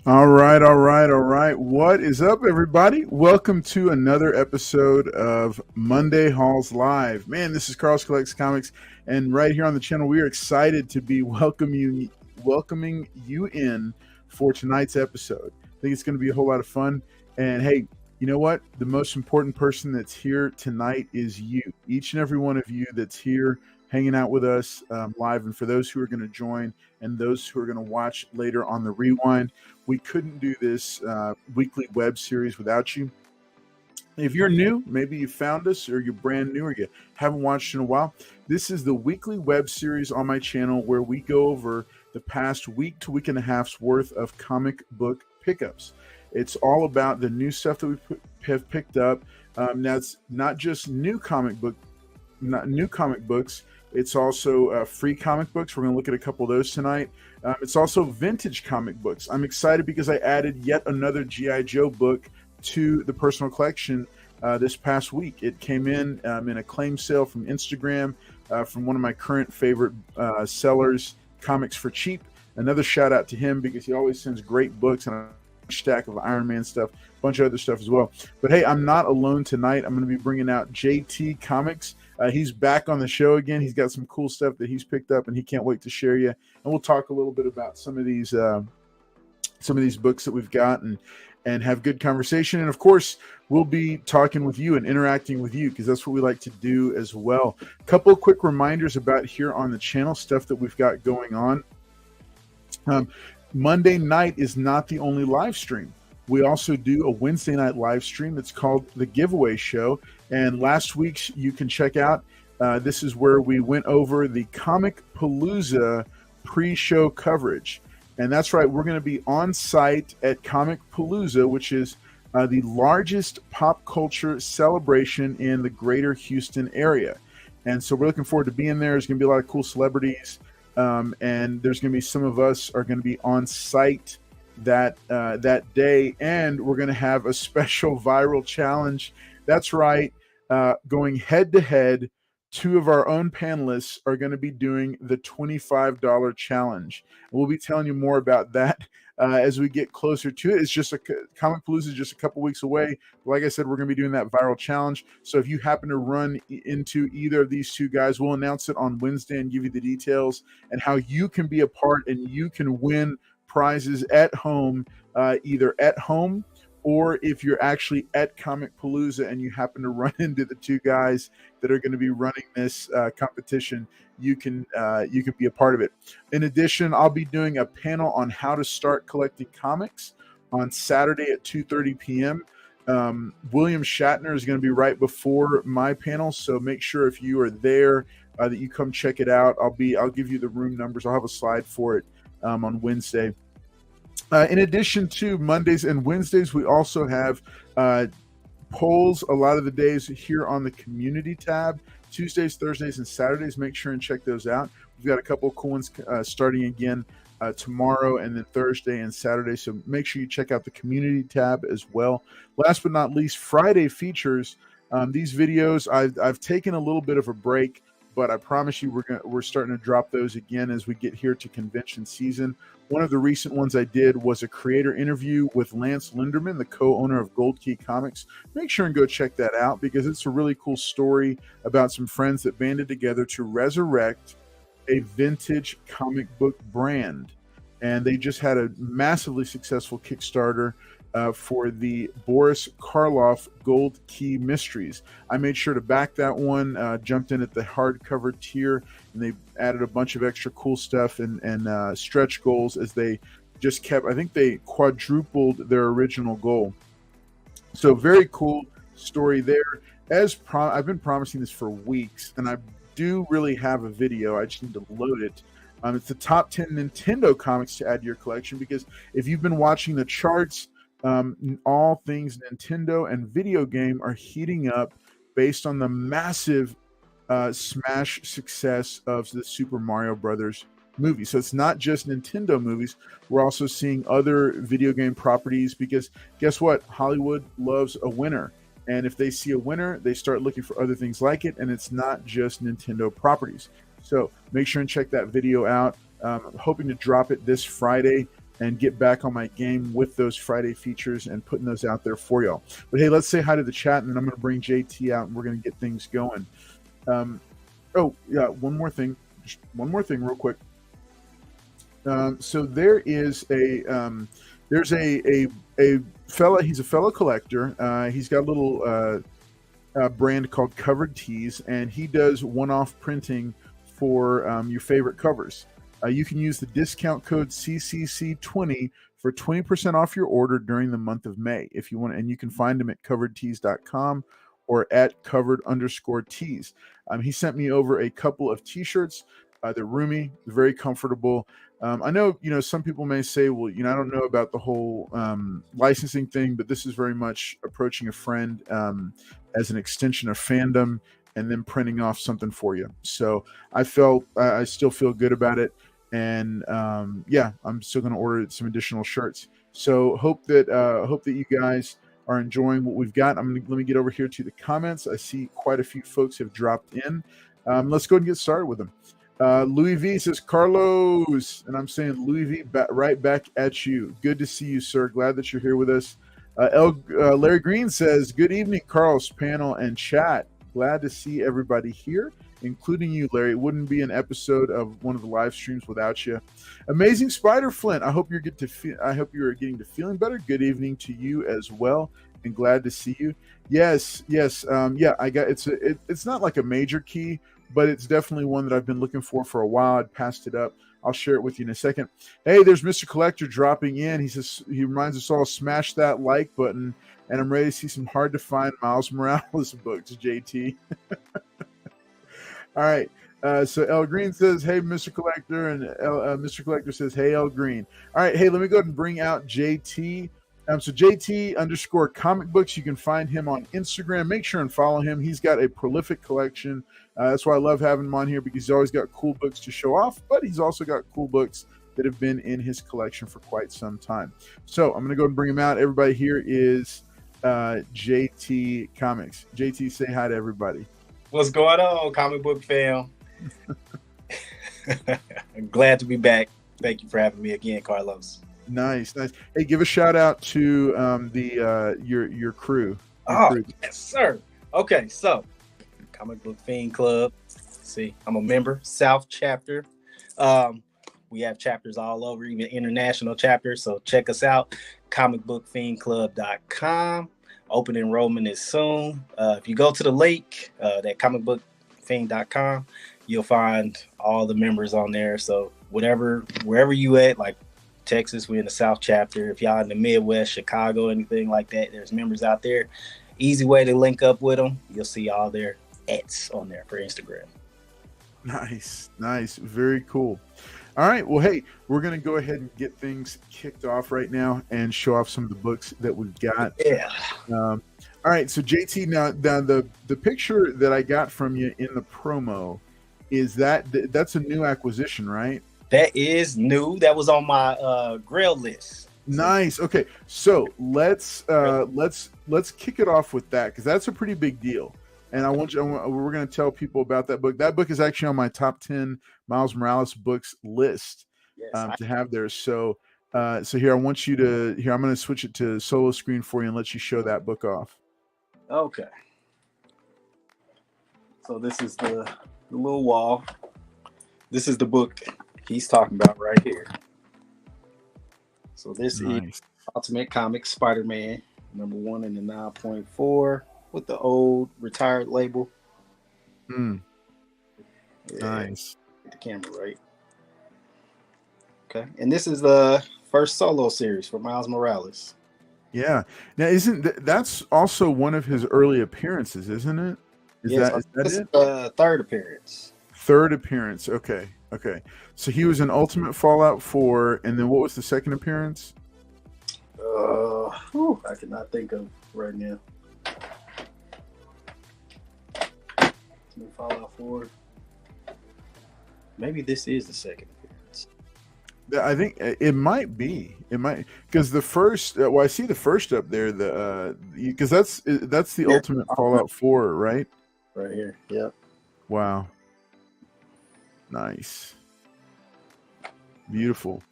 All right, all right, all right. What is up, everybody? Welcome to another episode of Monday Halls Live. Man, this is Carlos Collects Comics, and right here on the channel, we are excited to be welcoming you in for tonight's episode. I think it's going to be a whole lot of fun. And hey, you know what? The most important person that's here tonight is you. Each and every one of you that's here hanging out with us live, and for those who are going to join and those who are going to watch later on the rewind. We couldn't do this weekly web series without you. If you're new, maybe you found us or you're brand new or you haven't watched in a while, this is the weekly web series on my channel where we go over the past week to week and a half's worth of comic book pickups. It's all about the new stuff that we have picked up. Now, it's not just not new comic books. It's also free comic books. We're going to look at a couple of those tonight. It's also vintage comic books. I'm excited because I added yet another G.I. Joe book to the personal collection this past week. It came in a claim sale from Instagram from one of my current favorite sellers, Comics for Cheap. Another shout out to him because he always sends great books and a stack of Iron Man stuff, a bunch of other stuff as well. But hey, I'm not alone tonight. I'm going to be bringing out JT Comics. He's back on the show again. He's got some cool stuff that he's picked up, and he can't wait to share you. And we'll talk a little bit about some of these books that we've got, and have good conversation. And of course, we'll be talking with you and interacting with you because that's what we like to do as well. A couple of quick reminders about here on the channel, stuff that we've got going on. Monday night is not the only live stream. We also do a Wednesday night live stream. It's called The Giveaway Show. And last week's you can check out. This is where we went over the Comic Palooza pre-show coverage. And that's right, we're going to be on site at Comic Palooza, which is the largest pop culture celebration in the greater Houston area. And so we're looking forward to being there. There's going to be a lot of cool celebrities. And there's going to be some of us are going to be on site that day, and we're going to have a special viral challenge. That's right, going head to head. Two of our own panelists are going to be doing the $25 challenge. We'll be telling you more about that as we get closer to it. It's just Comic Palooza is just a couple weeks away. Like I said, we're going to be doing that viral challenge. So if you happen to run into either of these two guys, we'll announce it on Wednesday and give you the details and how you can be a part and you can win prizes at home, either at home or if you're actually at Comic Palooza and you happen to run into the two guys that are going to be running this competition, you can be a part of it. In addition, I'll be doing a panel on how to start collecting comics on Saturday at 2:30 p.m. William Shatner is going to be right before my panel, so make sure if you are there that you come check it out. I'll give you the room numbers. I'll have a slide for it on Wednesday. In addition to Mondays and Wednesdays, we also have polls a lot of the days here on the community tab. Tuesdays, Thursdays, and Saturdays. Make sure and check those out. We've got a couple of cool ones starting again tomorrow and then Thursday and Saturday. So make sure you check out the community tab as well. Last but not least, Friday features these videos. I've taken a little bit of a break, but I promise you we're starting to drop those again as we get here to convention season. One of the recent ones I did was a creator interview with Lance Linderman, the co-owner of Gold Key Comics. Make sure and go check that out because it's a really cool story about some friends that banded together to resurrect a vintage comic book brand. And they just had a massively successful Kickstarter for the Boris Karloff Gold Key Mysteries. I made sure to back that one, jumped in at the hardcover tier, and they added a bunch of extra cool stuff and stretch goals as they just kept, I think they quadrupled their original goal. So very cool story there. I've been promising this for weeks, and I do really have a video. I just need to load it. It's the top 10 Nintendo comics to add to your collection because if you've been watching the charts, all things Nintendo and video game are heating up based on the massive smash success of the Super Mario Brothers movie. So it's not just Nintendo movies. We're also seeing other video game properties because guess what? Hollywood loves a winner. And if they see a winner, they start looking for other things like it. And it's not just Nintendo properties. So make sure and check that video out. I'm hoping to drop it this Friday. and get back on my game with those Friday features and putting those out there for y'all. But hey, let's say hi to the chat, and then I'm going to bring JT out, and we're going to get things going. Oh yeah, one more thing real quick. So there is there's a fella. He's a fellow collector. He's got a little brand called Covered Tees, and he does one-off printing for your favorite covers. You can use the discount code CCC20 for 20% off your order during the month of May if you want, and you can find him at coveredtees.com or at covered_tees. He sent me over a couple of t-shirts. They're roomy, very comfortable. I know, some people may say, well, I don't know about the whole licensing thing, but this is very much approaching a friend as an extension of fandom and then printing off something for you. So I still feel good about it. And I'm still going to order some additional shirts. So hope that you guys are enjoying what we've got. Let me get over here to the comments. I see quite a few folks have dropped in. Let's go ahead and get started with them. Louis V says, Carlos, and I'm saying Louis V, right back at you. Good to see you, sir. Glad that you're here with us. Larry Green says, good evening, Carlos, panel, and chat. Glad to see everybody here, including you, Larry. It wouldn't be an episode of one of the live streams without you. Amazing Spider Flint. I hope you're getting to feeling better. Good evening to you as well, and glad to see you. Yes. I got it's not like a major key, but it's definitely one that I've been looking for a while. I'd passed it up. I'll share it with you in a second. Hey, there's Mr. Collector dropping in. He says he reminds us all, smash that like button, and I'm ready to see some hard to find Miles Morales books, JT. All right. So El Green says, hey, Mr. Collector, and Mr. Collector says, hey, El Green. All right. Hey, let me go ahead and bring out JT. So JT_comic books. You can find him on Instagram. Make sure and follow him. He's got a prolific collection. That's why I love having him on here, because he's always got cool books to show off, but he's also got cool books that have been in his collection for quite some time. So I'm going to go and bring him out. Everybody, here is JT Comics. JT, say hi to everybody. What's going on, comic book fam? I'm glad to be back. Thank you for having me again, Carlos. Nice. Hey, give a shout out to your crew. Crew. Yes, sir. Okay, so Comic Book Fiend Club. See, I'm a member, South chapter. We have chapters all over, even international chapters. So check us out, comicbookfiendclub.com. Open enrollment is soon. If you go to the link, that comicbookfiend.com, you'll find all the members on there. So wherever you at, like Texas, we're in the South chapter. If y'all in the Midwest, Chicago, anything like that, there's members out there. Easy way to link up with them. You'll see all their @s on there for Instagram. Nice. Very cool. All right. Well, hey, we're going to go ahead and get things kicked off right now and show off some of the books that we've got. Yeah. All right. So JT, now the picture that I got from you in the promo, that's a new acquisition, right? That is new. That was on my Grail list. Nice. Okay. So let's kick it off with that, because that's a pretty big deal. And we're going to tell people about that book. That book is actually on my top 10 Miles Morales books list, to have there. So here, I'm going to switch it to solo screen for you and let you show that book off. Okay. So this is the little wall. This is the book he's talking about right here. So this is Ultimate Comics Spider-Man, #1 in the 9.4 with the old retired label. Nice. Get the camera right. Okay. And this is the first solo series for Miles Morales. Yeah. Now, that's also one of his early appearances, isn't it? Is that it? Third appearance. Third appearance. Okay. So he was in Ultimate Fallout 4, and then what was the second appearance? I cannot think of right now. Fallout 4. Maybe this is the second appearance. I think it might be. It might, because the first. I see the first up there. Because that's the Ultimate Fallout 4, right? Right here. Yep. Wow. Nice. Beautiful.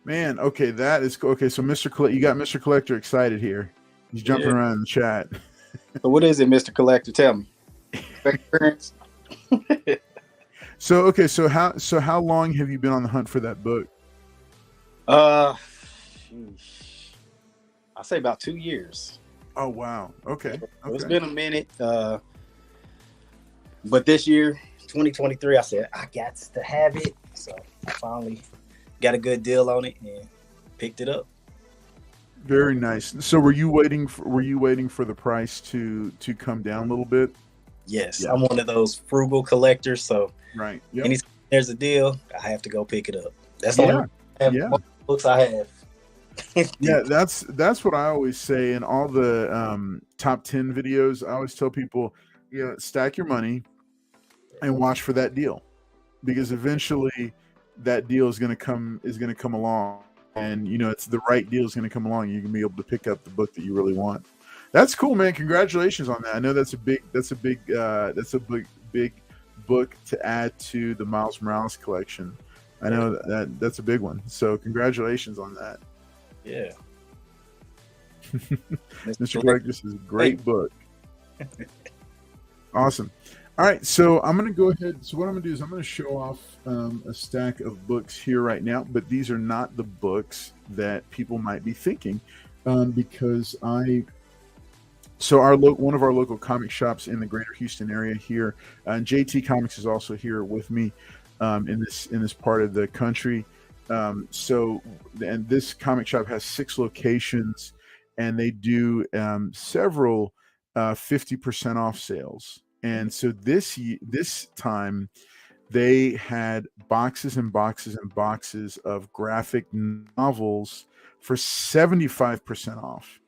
Man, okay, that is cool. Okay, so you got Mr. Collector excited here. He's jumping Yeah. around in the chat. So what is it, Mr. Collector? Tell me. Experience? So okay, so how long have you been on the hunt for that book? I say about 2 years. Oh wow. Okay. It's Okay. been a minute. But this year, 2023, I said I got to have it. So I finally got a good deal on it and picked it up. Very nice. So were you waiting for the price to come down a little bit? Yes, Yeah. I'm one of those frugal collectors. So Right. Yep. anytime there's a deal, I have to go pick it up. That's the only Yeah. most books I have. Yeah, that's what I always say in all the top 10 videos. I always tell people, stack your money and watch for that deal, because eventually that deal is going to come along, and it's the right deal is going to come along. You're going to be able to pick up the book that you really want. That's cool, man. Congratulations on that. I know that's a big book to add to the Miles Morales collection. I know that's a big one. So congratulations on that. Yeah. Mr. Greg, this is a great book. Awesome. All right, so I'm going to go ahead. So what I'm going to do is I'm going to show off a stack of books here right now, but these are not the books that people might be thinking, because one of our local comic shops in the greater Houston area here, and JT Comics is also here with me in this part of the country. And this comic shop has 6 locations, and they do several 50% off sales. And so this time they had boxes and boxes and boxes of graphic novels for 75% off.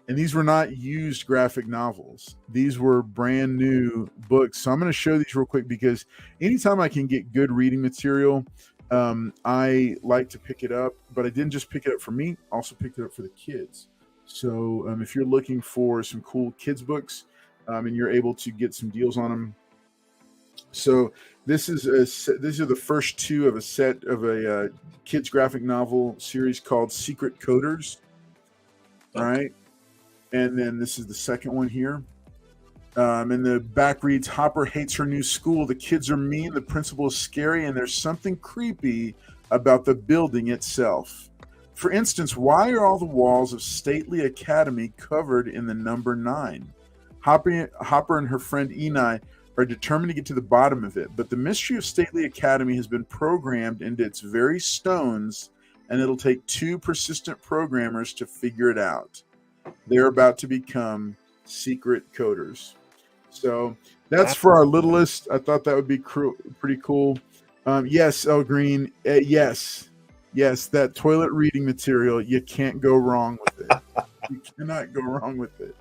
And these were not used graphic novels. These were brand new books. So I'm going to show these real quick, because anytime I can get good reading material, I like to pick it up. But I didn't just pick it up for me, also picked it up for the kids. So if you're looking for some cool kids books, and you're able to get some deals on them. So these are the first 2 of a set of a kids graphic novel series called Secret Coders. All right. And then this is the second one here. And the back reads, Hopper hates her new school. The kids are mean, the principal is scary, and there's something creepy about the building itself. For instance, why are all the walls of Stately Academy covered in the number 9? Hopper and her friend Enai are determined to get to the bottom of it, but the mystery of Stately Academy has been programmed into its very stones, and it'll take 2 persistent programmers to figure it out. They're about to become secret coders. So that's for our littlest. I thought that would be pretty cool. Yes, El Green. Yes, that toilet reading material. You can't go wrong with it. You cannot go wrong with it.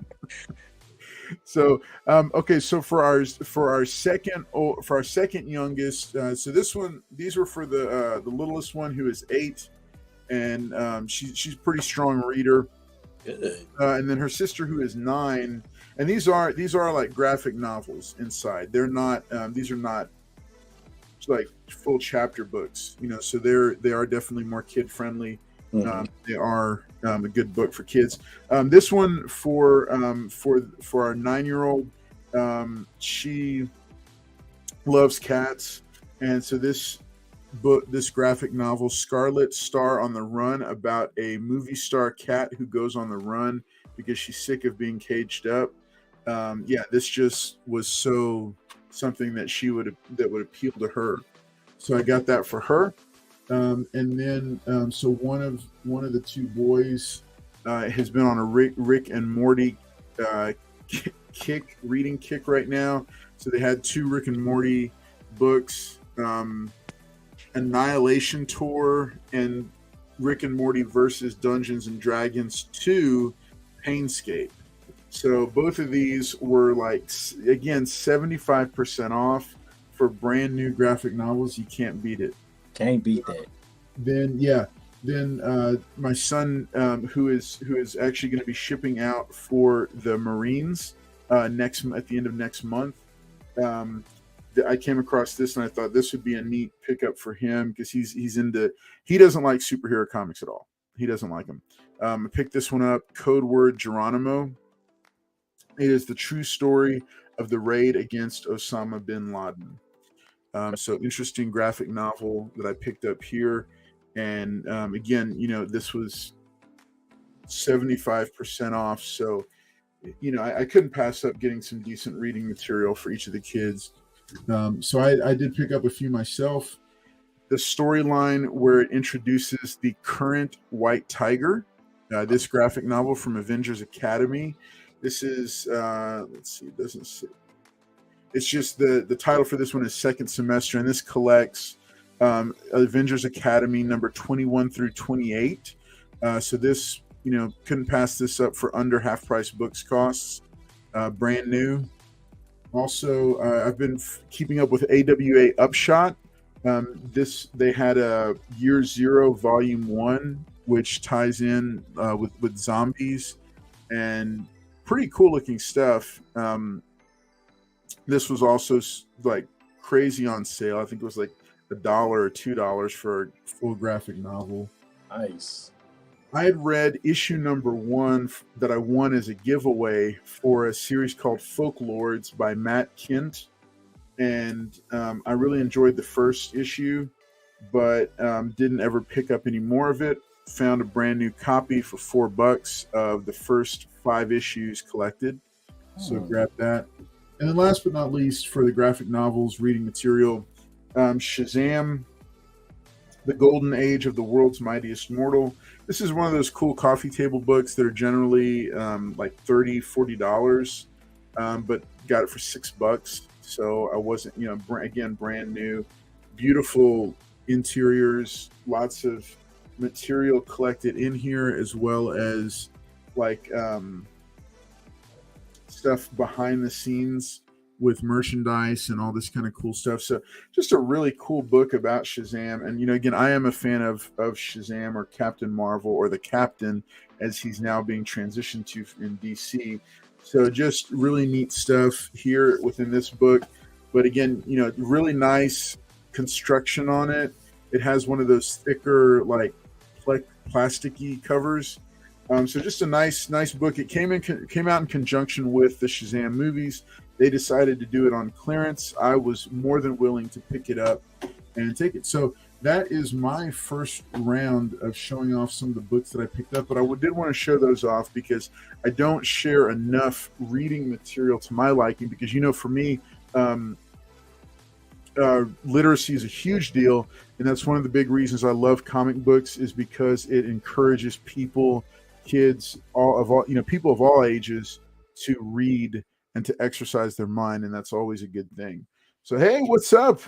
So okay, so for our second youngest, so these were for the littlest one, who is 8, and she's a pretty strong reader. And then her sister, who is 9, and these are like graphic novels inside. They're not these are not like full chapter books, so they are definitely more kid friendly. Mm-hmm. They are a good book for kids. This one for our 9-year-old, she loves cats, and so this graphic novel, Scarlet Star on the Run, about a movie star cat who goes on the run because she's sick of being caged up. This just was something that would appeal to her. So I got that for her. And then so one of the 2 boys has been on a Rick and Morty reading kick right now. So they had 2 Rick and Morty books, Annihilation Tour and Rick and Morty versus Dungeons and Dragons 2 Painscape. So both of these were, like, again, 75% off for brand new graphic novels. You can't beat it. Can't beat that. Then my son, who is actually going to be shipping out for the Marines at the end of next month. I came across this and I thought this would be a neat pickup for him because he doesn't like superhero comics at all. He doesn't like them. I picked this one up, Code Word Geronimo. It is the true story of the raid against Osama bin Laden. So interesting graphic novel that I picked up here. And again, this was 75% off. So, I couldn't pass up getting some decent reading material for each of the kids. So I did pick up a few myself. The storyline where it introduces the current White Tiger, this graphic novel from Avengers Academy. This is, let's see, it doesn't say. It's just the title for this one is Second Semester, and this collects Avengers Academy number 21 through 28. So this, couldn't pass this up for under half price books costs. Brand new. Also, I've been keeping up with AWA Upshot. They had a Year Zero Volume 1, which ties in with zombies and pretty cool looking stuff. This was also like crazy on sale. I think it was like $1 or $2 for a full graphic novel. Nice. I had read issue number 1 that I won as a giveaway for a series called Folklords by Matt Kent. And I really enjoyed the first issue, but didn't ever pick up any more of it. Found a brand new copy for $4 of the first 5 issues collected. So grab that. And then last but not least, for the graphic novels reading material, Shazam, The Golden Age of the World's Mightiest Mortal. This is one of those cool coffee table books that are generally like $30, $40, but got it for $6. So I wasn't, again, brand new, beautiful interiors, lots of material collected in here, as well as like stuff behind the scenes with merchandise and all this kind of cool stuff. So just a really cool book about Shazam. And, again, I am a fan of Shazam, or Captain Marvel, or the Captain, as he's now being transitioned to in DC. So just really neat stuff here within this book. But again, really nice construction on it. It has one of those thicker, like plasticky covers. So just a nice book. It came out in conjunction with the Shazam movies. They decided to do it on clearance. I was more than willing to pick it up and take it. So that is my first round of showing off some of the books that I picked up. But I did want to show those off because I don't share enough reading material to my liking. Because, for me, literacy is a huge deal. And that's one of the big reasons I love comic books, is because it encourages people, kids, people of all ages to read and to exercise their mind, and that's always a good thing. So, hey, what's up?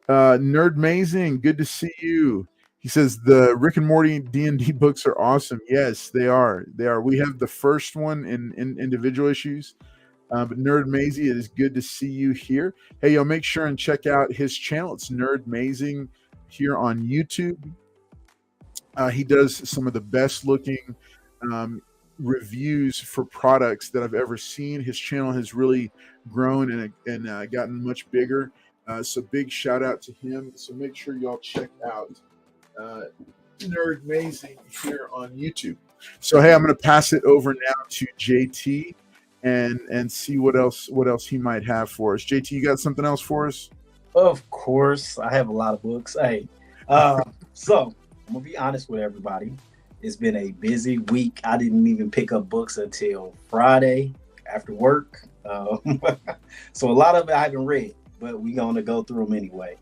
Nerdmazing, good to see you. He says the Rick and Morty D&D books are awesome. Yes, they are. We have the first one in individual issues. But Nerdmazing, it is good to see you here. Hey, y'all, make sure and check out his channel. It's Nerdmazing here on YouTube. He does some of the best looking reviews for products that I've ever seen. His channel has really grown and gotten much bigger. So big shout out to him. So make sure y'all check out Nerdmazing here on YouTube. So hey, I'm going to pass it over now to JT and see what else he might have for us. JT, you got something else for us? Of course, I have a lot of books. Hey, so I'm gonna be honest with everybody. It's been a busy week. I didn't even pick up books until Friday after work. So a lot of it I haven't read, but we're going to go through them anyway.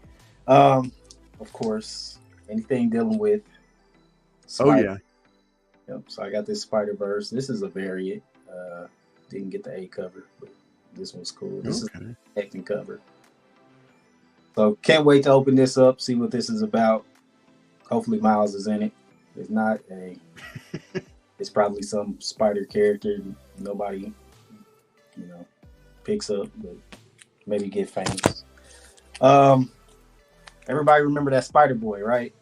Of course, anything dealing with Spider. Yep. So I got this Spider-Verse. This is a variant. Didn't get the A cover, but this one's cool. This is the second cover. So can't wait to open this up, see what this is about. Hopefully Miles is in it. It's not it's probably some spider character nobody, picks up, but maybe get famous. Everybody remember that Spider Boy, right?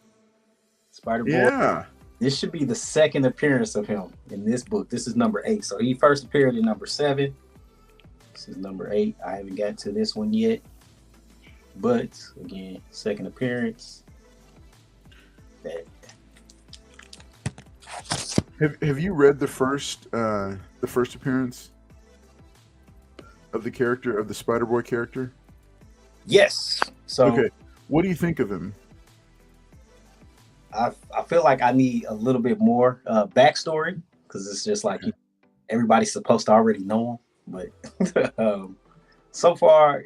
Spider Boy. Yeah. This should be the second appearance of him in this book. This is number 8. So he first appeared in number 7. This is number 8. I haven't got to this one yet. But again, second appearance. That Have you read the first appearance of the character of the Spider Boy character? yes. So Okay, what do you think of him? I feel like I need a little bit more backstory because it's just like everybody's supposed to already know him, but so far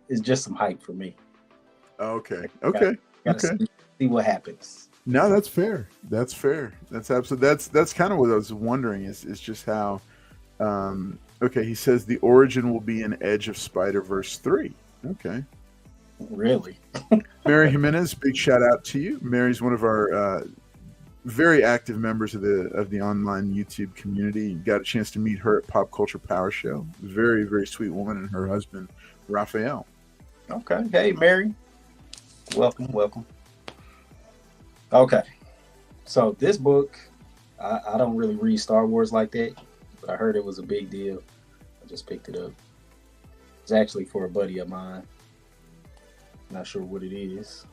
it's just some hype for me. Okay, Gotta see what happens. No, that's fair. That's fair. That's absolutely. That's kind of what I was wondering. Is just how. Okay, he says the origin will be in Edge of Spider-Verse 3. Okay. Really? Mary Jimenez, big shout out to you. Mary's one of our very active members of the online YouTube community. Got a chance to meet her at Pop Culture Power Show. Very, very sweet woman, and her husband, Raphael. Okay. Hey, Mary. Welcome. Okay. So this book, I don't really read Star Wars like that, but I heard it was a big deal. I just picked it up. It's actually for a buddy of mine. Not sure what it is.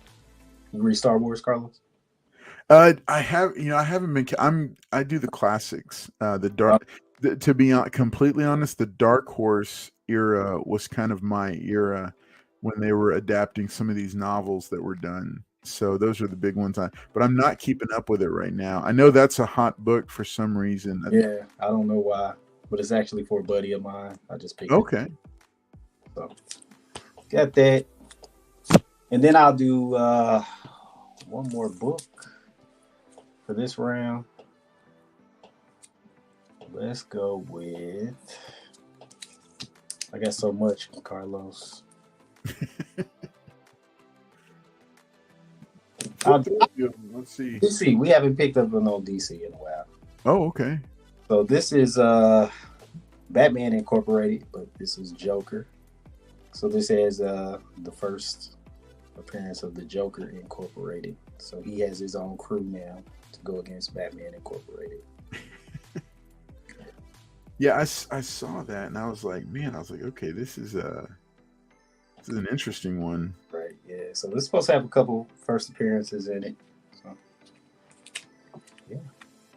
You read Star Wars, Carlos? I have, I haven't been. I do the classics. The dark. To be completely honest, the Dark Horse era was kind of my era when they were adapting some of these novels that were done. So those are the big ones. But I'm not keeping up with it right now. I know that's a hot book for some reason. Yeah, I don't know why, but it's actually for a buddy of mine. I just picked it. Okay. So got that. And then I'll do one more book for this round. Let's go with. I got so much, Carlos. Let's see. DC. We haven't picked up an old DC in a while. Oh, okay. So this is Batman Incorporated, but this is Joker. So this has the first appearance of the Joker Incorporated. So he has his own crew now to go against Batman Incorporated. Yeah, I saw that and I was like, okay, this is an interesting one. Right, yeah. So this is supposed to have a couple first appearances in it. So, yeah.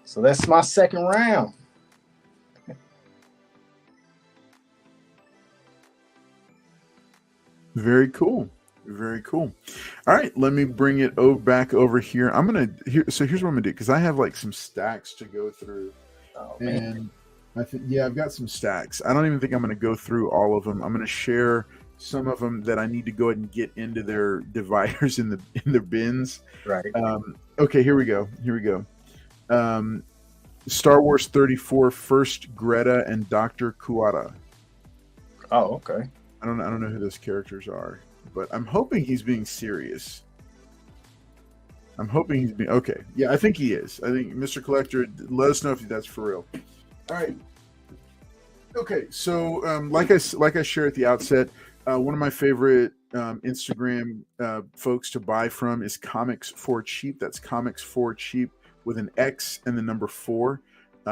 So that's my second round. Very cool. Very cool. All right, let me bring it back over here. So here's what I'm gonna do, because I have like some stacks to go through. Oh, and I think I've got some stacks. I don't even think I'm gonna go through all of them. I'm gonna share some of them that I need to go ahead and get into their dividers in their bins. Right. Okay, here we go. Star Wars 34, First Greta and Dr. Kuata. Oh, okay. I don't know who those characters are, but I'm hoping he's being serious. Okay. Yeah, I think he is. I think Mr. Collector, let us know if that's for real. All right. Okay, so like I shared at the outset, one of my favorite Instagram folks to buy from is Comics for Cheap. That's Comics for Cheap with an X and the number 4.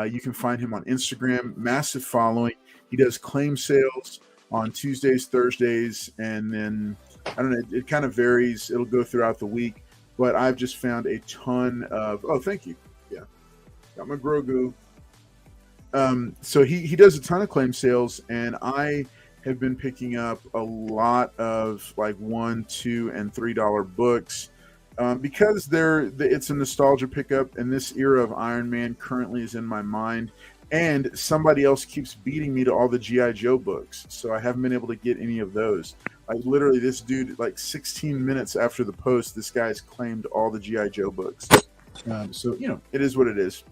You can find him on Instagram. Massive following. He does claim sales on Tuesdays, Thursdays, and then I don't know. It kind of varies. It'll go throughout the week, but I've just found a ton of. Oh, thank you. Yeah, got my Grogu. So he does a ton of claim sales, and I have been picking up a lot of like $1, $2, and $3 books because it's a nostalgia pickup, and this era of Iron Man currently is in my mind. And somebody else keeps beating me to all the G.I. Joe books, so I haven't been able to get any of those. Like literally, this dude, like 16 minutes after the post, this guy's claimed all the G.I. Joe books. So it is what it is.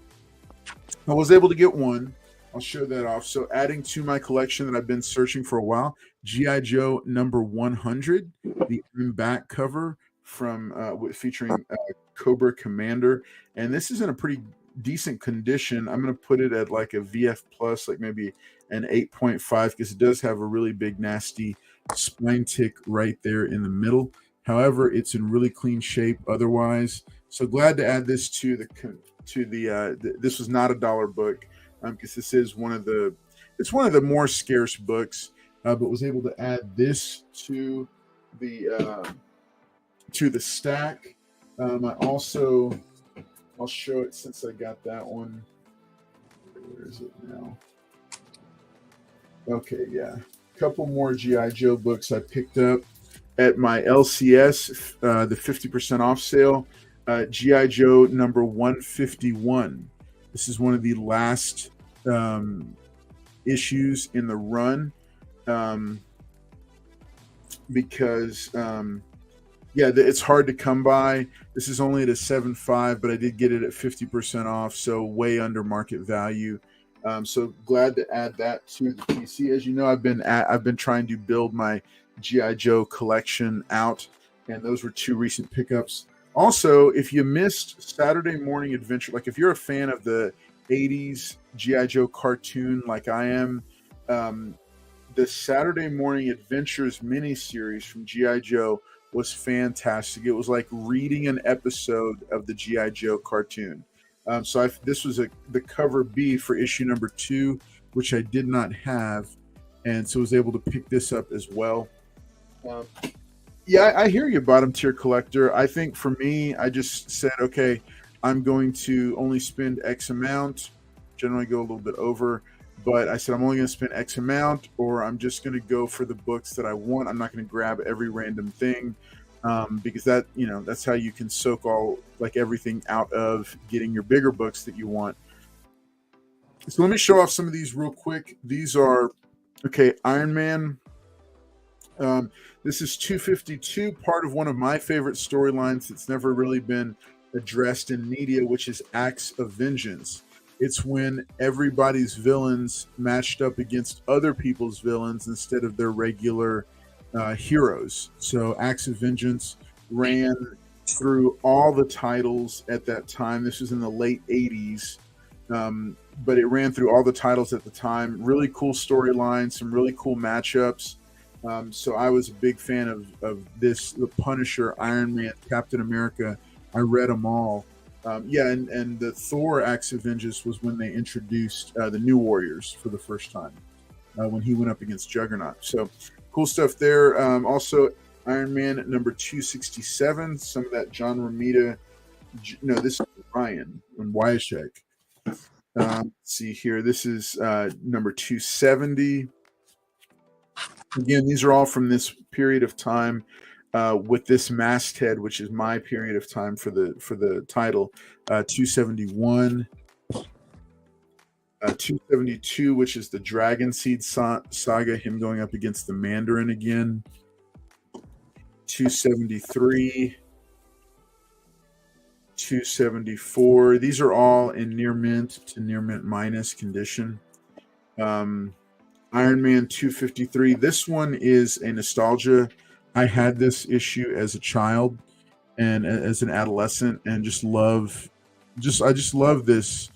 I was able to get one. I'll show that off. So adding to my collection that I've been searching for a while, G.I. Joe number 100, the back cover from featuring Cobra Commander, and this is in a pretty decent condition. I'm going to put it at like a VF plus, like maybe an 8.5, because it does have a really big nasty spine tick right there in the middle. However, it's in really clean shape otherwise. So glad to add this to the this was not a dollar book, because this is one of the more scarce books, but was able to add this to the to the stack. I'll show it since I got that one. Where is it now? Okay, yeah. A couple more G.I. Joe books I picked up at my LCS, the 50% off sale. G.I. Joe number 151. This is one of the last issues in the run because it's hard to come by. This is only at a 7.5, but I did get it at 50% off, so way under market value. So glad to add that to the PC. As you know, I've been trying to build my G.I. Joe collection out, and those were two recent pickups. Also, if you missed Saturday Morning Adventure, like if you're a fan of the 80s G.I. Joe cartoon like I am, the Saturday Morning Adventures miniseries from G.I. Joe was fantastic. It was like reading an episode of the G.I. Joe cartoon. This was the cover B for issue number 2, which I did not have, and so was able to pick this up as well. I hear you, bottom tier collector. I think for me, I just said, okay, I'm going to only spend X amount, generally go a little bit over, but I said I'm only going to spend X amount, or I'm just going to go for the books that I want. I'm not going to grab every random thing. Because that's how you can soak everything out of getting your bigger books that you want. So let me show off some of these real quick. These are, Iron Man. This is 252, part of one of my favorite storylines that's never really been addressed in media, which is Acts of Vengeance. It's when everybody's villains matched up against other people's villains instead of their regular heroes. So Acts of Vengeance ran through all the titles at that time. This was in the late 80s, but it ran through all the titles at the time. Really cool storyline, some really cool matchups. So I was a big fan of this, the Punisher, Iron Man, Captain America. I read them all. And the Thor Acts of Vengeance was when they introduced the New Warriors for the first time, when he went up against Juggernaut. So cool stuff there. Also, Iron Man number 267. Some of that John Romita. No, this is Ryan and Wyashek. Let's see here. This is number 270. Again, these are all from this period of time with this masthead, which is my period of time for the title. 271. 272, which is the Dragon Seed saga, him going up against the Mandarin again. 273, 274. These are all in near mint to near mint minus condition. Iron Man 253. This one is a nostalgia. I had this issue as a child and as an adolescent, and I just love this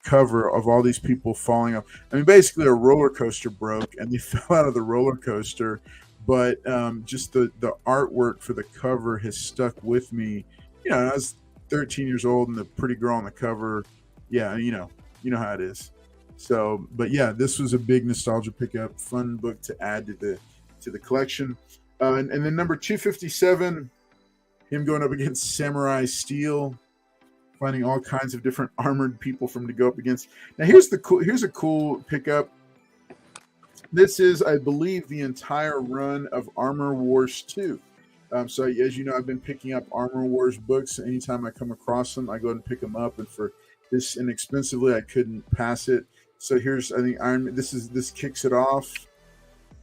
cover of all these people falling off. I mean, basically a roller coaster broke and they fell out of the roller coaster, but just the artwork for the cover has stuck with me. I was 13 years old and the pretty girl on the cover. Yeah, you know how it is. So, but yeah, this was a big nostalgia pickup, fun book to add to the collection. And then number 257, him going up against Samurai Steel, finding all kinds of different armored people for him to go up against. Now here's a cool pickup. This is, I believe, the entire run of Armor Wars 2. So as you know, I've been picking up Armor Wars books. Anytime I come across them, I go ahead and pick them up. And for this inexpensively, I couldn't pass it. So here's, I think, Iron Man. This kicks it off,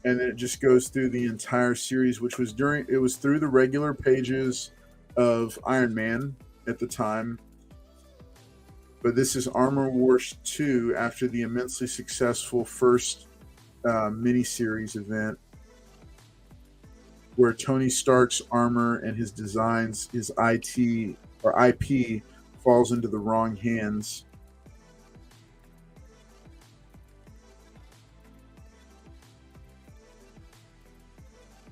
and then it just goes through the entire series, which was through the regular pages of Iron Man at the time. But this is Armor Wars 2 after the immensely successful first miniseries event, where Tony Stark's armor and his designs, his IP falls into the wrong hands.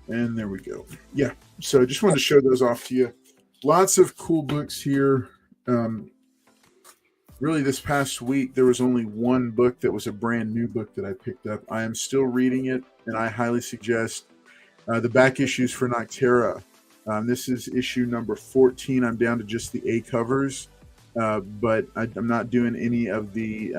And there we go. Yeah, so I just wanted to show those off to you. Lots of cool books here. Really, this past week, there was only one book that was a brand new book that I picked up. I am still reading it, and I highly suggest The back issues for Noctera. This is issue number 14. I'm down to just the A covers, but I'm not doing any of the.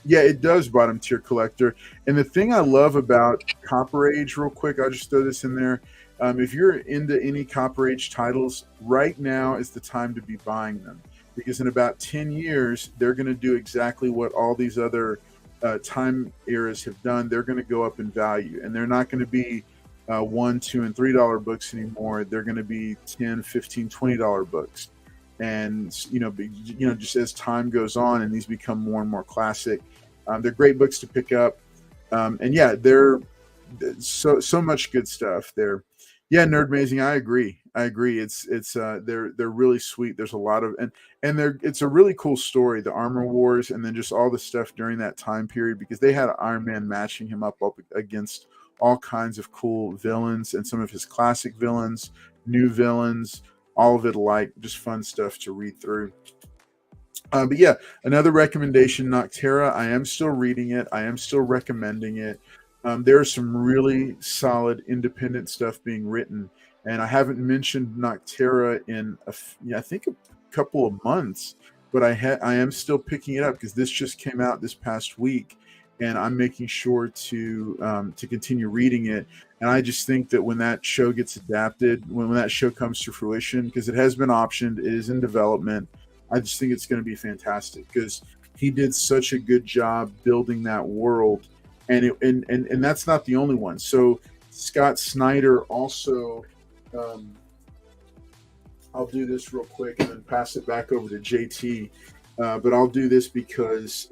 Yeah, it does bottom tier collector. And the thing I love about Copper Age, real quick, I'll just throw this in there. If you're into any Copper Age titles, right now is the time to be buying them, because in about 10 years, they're going to do exactly what all these other time eras have done. They're going to go up in value, and they're not going to be $1, $2, and $3 books anymore. They're going to be $10, $15, $20 books. And just as time goes on and these become more and more classic, they're great books to pick up. And yeah, they're so much good stuff there. Yeah, Nerdmazing, I agree. It's they're really sweet. There's a lot of and it's a really cool story, the Armor Wars, and then just all the stuff during that time period, because they had Iron Man matching him up against all kinds of cool villains and some of his classic villains, new villains, all of it alike, just fun stuff to read through. But yeah, another recommendation, Noctera. I am still reading it. I am still recommending it. There's some really solid independent stuff being written, and I haven't mentioned Noctera in I think a couple of months, but I am still picking it up because this just came out this past week, and I'm making sure to continue reading it. And I just think that when that show gets adapted, when that show comes to fruition, because it has been optioned, it is in development, I just think it's going to be fantastic, because he did such a good job building that world. And that's not the only one. So Scott Snyder also, I'll do this real quick and then pass it back over to JT. But I'll do this because,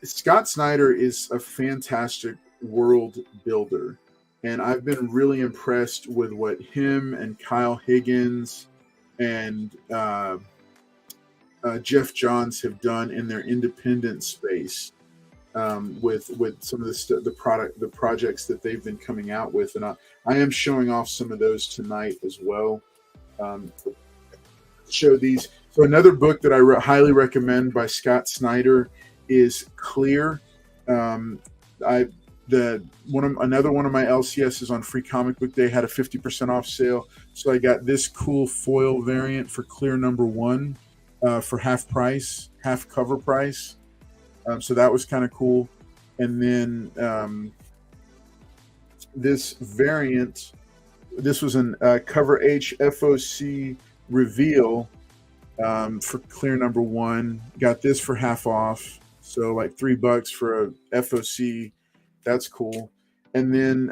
Scott Snyder is a fantastic world builder, and I've been really impressed with what him and Kyle Higgins and Jeff Johns have done in their independent space, with some of the projects that they've been coming out with, and I am showing off some of those tonight as well. Show these. So another book that I highly recommend by Scott Snyder is Clear. Another one of my LCSs on Free Comic Book Day had a 50% off sale, so I got this cool foil variant for Clear #1 for half cover price. So that was kind of cool. And then this variant, this was an Cover H FOC reveal for Clear #1. Got this for half off, so like $3 for a FOC. That's cool. And then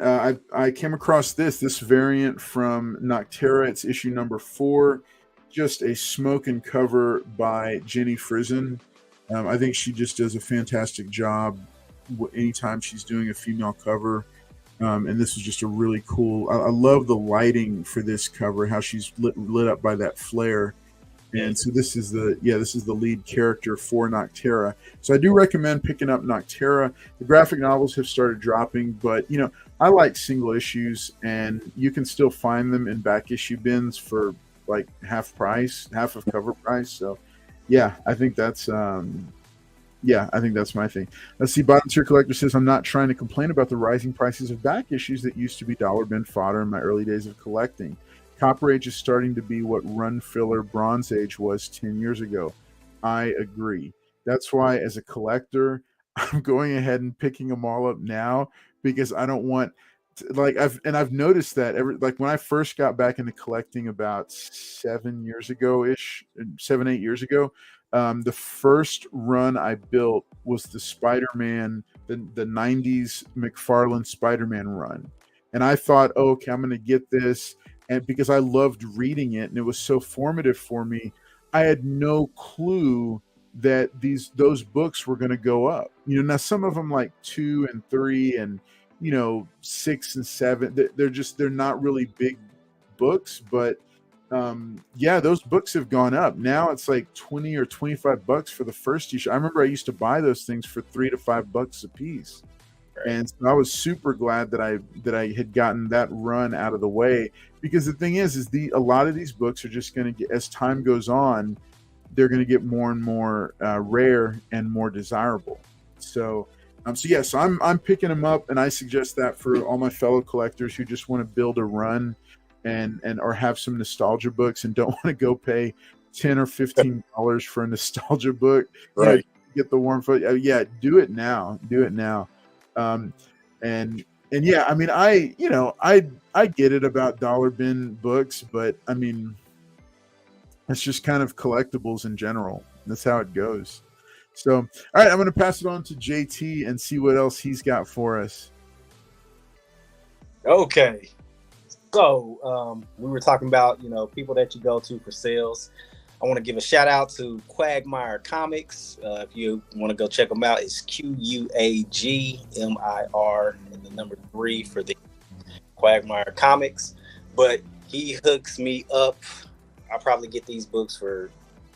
I came across this variant from Noctera. It's issue number 4. Just a smoking cover by Jenny Frison. I think she just does a fantastic job anytime she's doing a female cover. And this is just a really cool. I love the lighting for this cover, how she's lit up by that flare. And so this is the lead character for Noctera. So I do recommend picking up Noctera. The graphic novels have started dropping, but I like single issues, and you can still find them in back issue bins for like half of cover price. So yeah, I think that's my thing. Let's see. Bottom Tier Collector says, I'm not trying to complain about the rising prices of back issues that used to be dollar bin fodder in my early days of collecting. Copper Age is starting to be what run filler Bronze Age was 10 years ago. I agree. That's why, as a collector, I'm going ahead and picking them all up now, because I don't want I've noticed that when I first got back into collecting about 7, 8 years ago, the first run I built was the Spider-Man, the 90s McFarlane Spider-Man run. And I thought, okay, I'm going to get this. And because I loved reading it and it was so formative for me, I had no clue that those books were going to go up. Now some of them like 2 and 3 and 6 and 7, they're not really big books, but those books have gone up. Now it's like $20 or $25 for the first issue. I remember I used to buy those things for $3 to $5 a piece. And so I was super glad that I had gotten that run out of the way, because the thing is a lot of these books are just going to get, as time goes on, they're going to get more and more rare and more desirable. So So I'm picking them up, and I suggest that for all my fellow collectors who just want to build a run, and or have some nostalgia books and don't want to go pay $10 or $15 for a nostalgia book. Right. Get the warm foot. Yeah, do it now. Do it now. Um, and yeah, I mean, I get it about dollar bin books, but I mean, it's just kind of collectibles in general. That's how it goes. So, all right, I'm going to pass it on to JT and see what else he's got for us. Okay. So we were talking about, people that you go to for sales. I want to give a shout out to Quagmire Comics. If you want to go check them out, it's QUAGMIR and the number 3 for the Quagmire Comics. But he hooks me up. I'll probably get these books for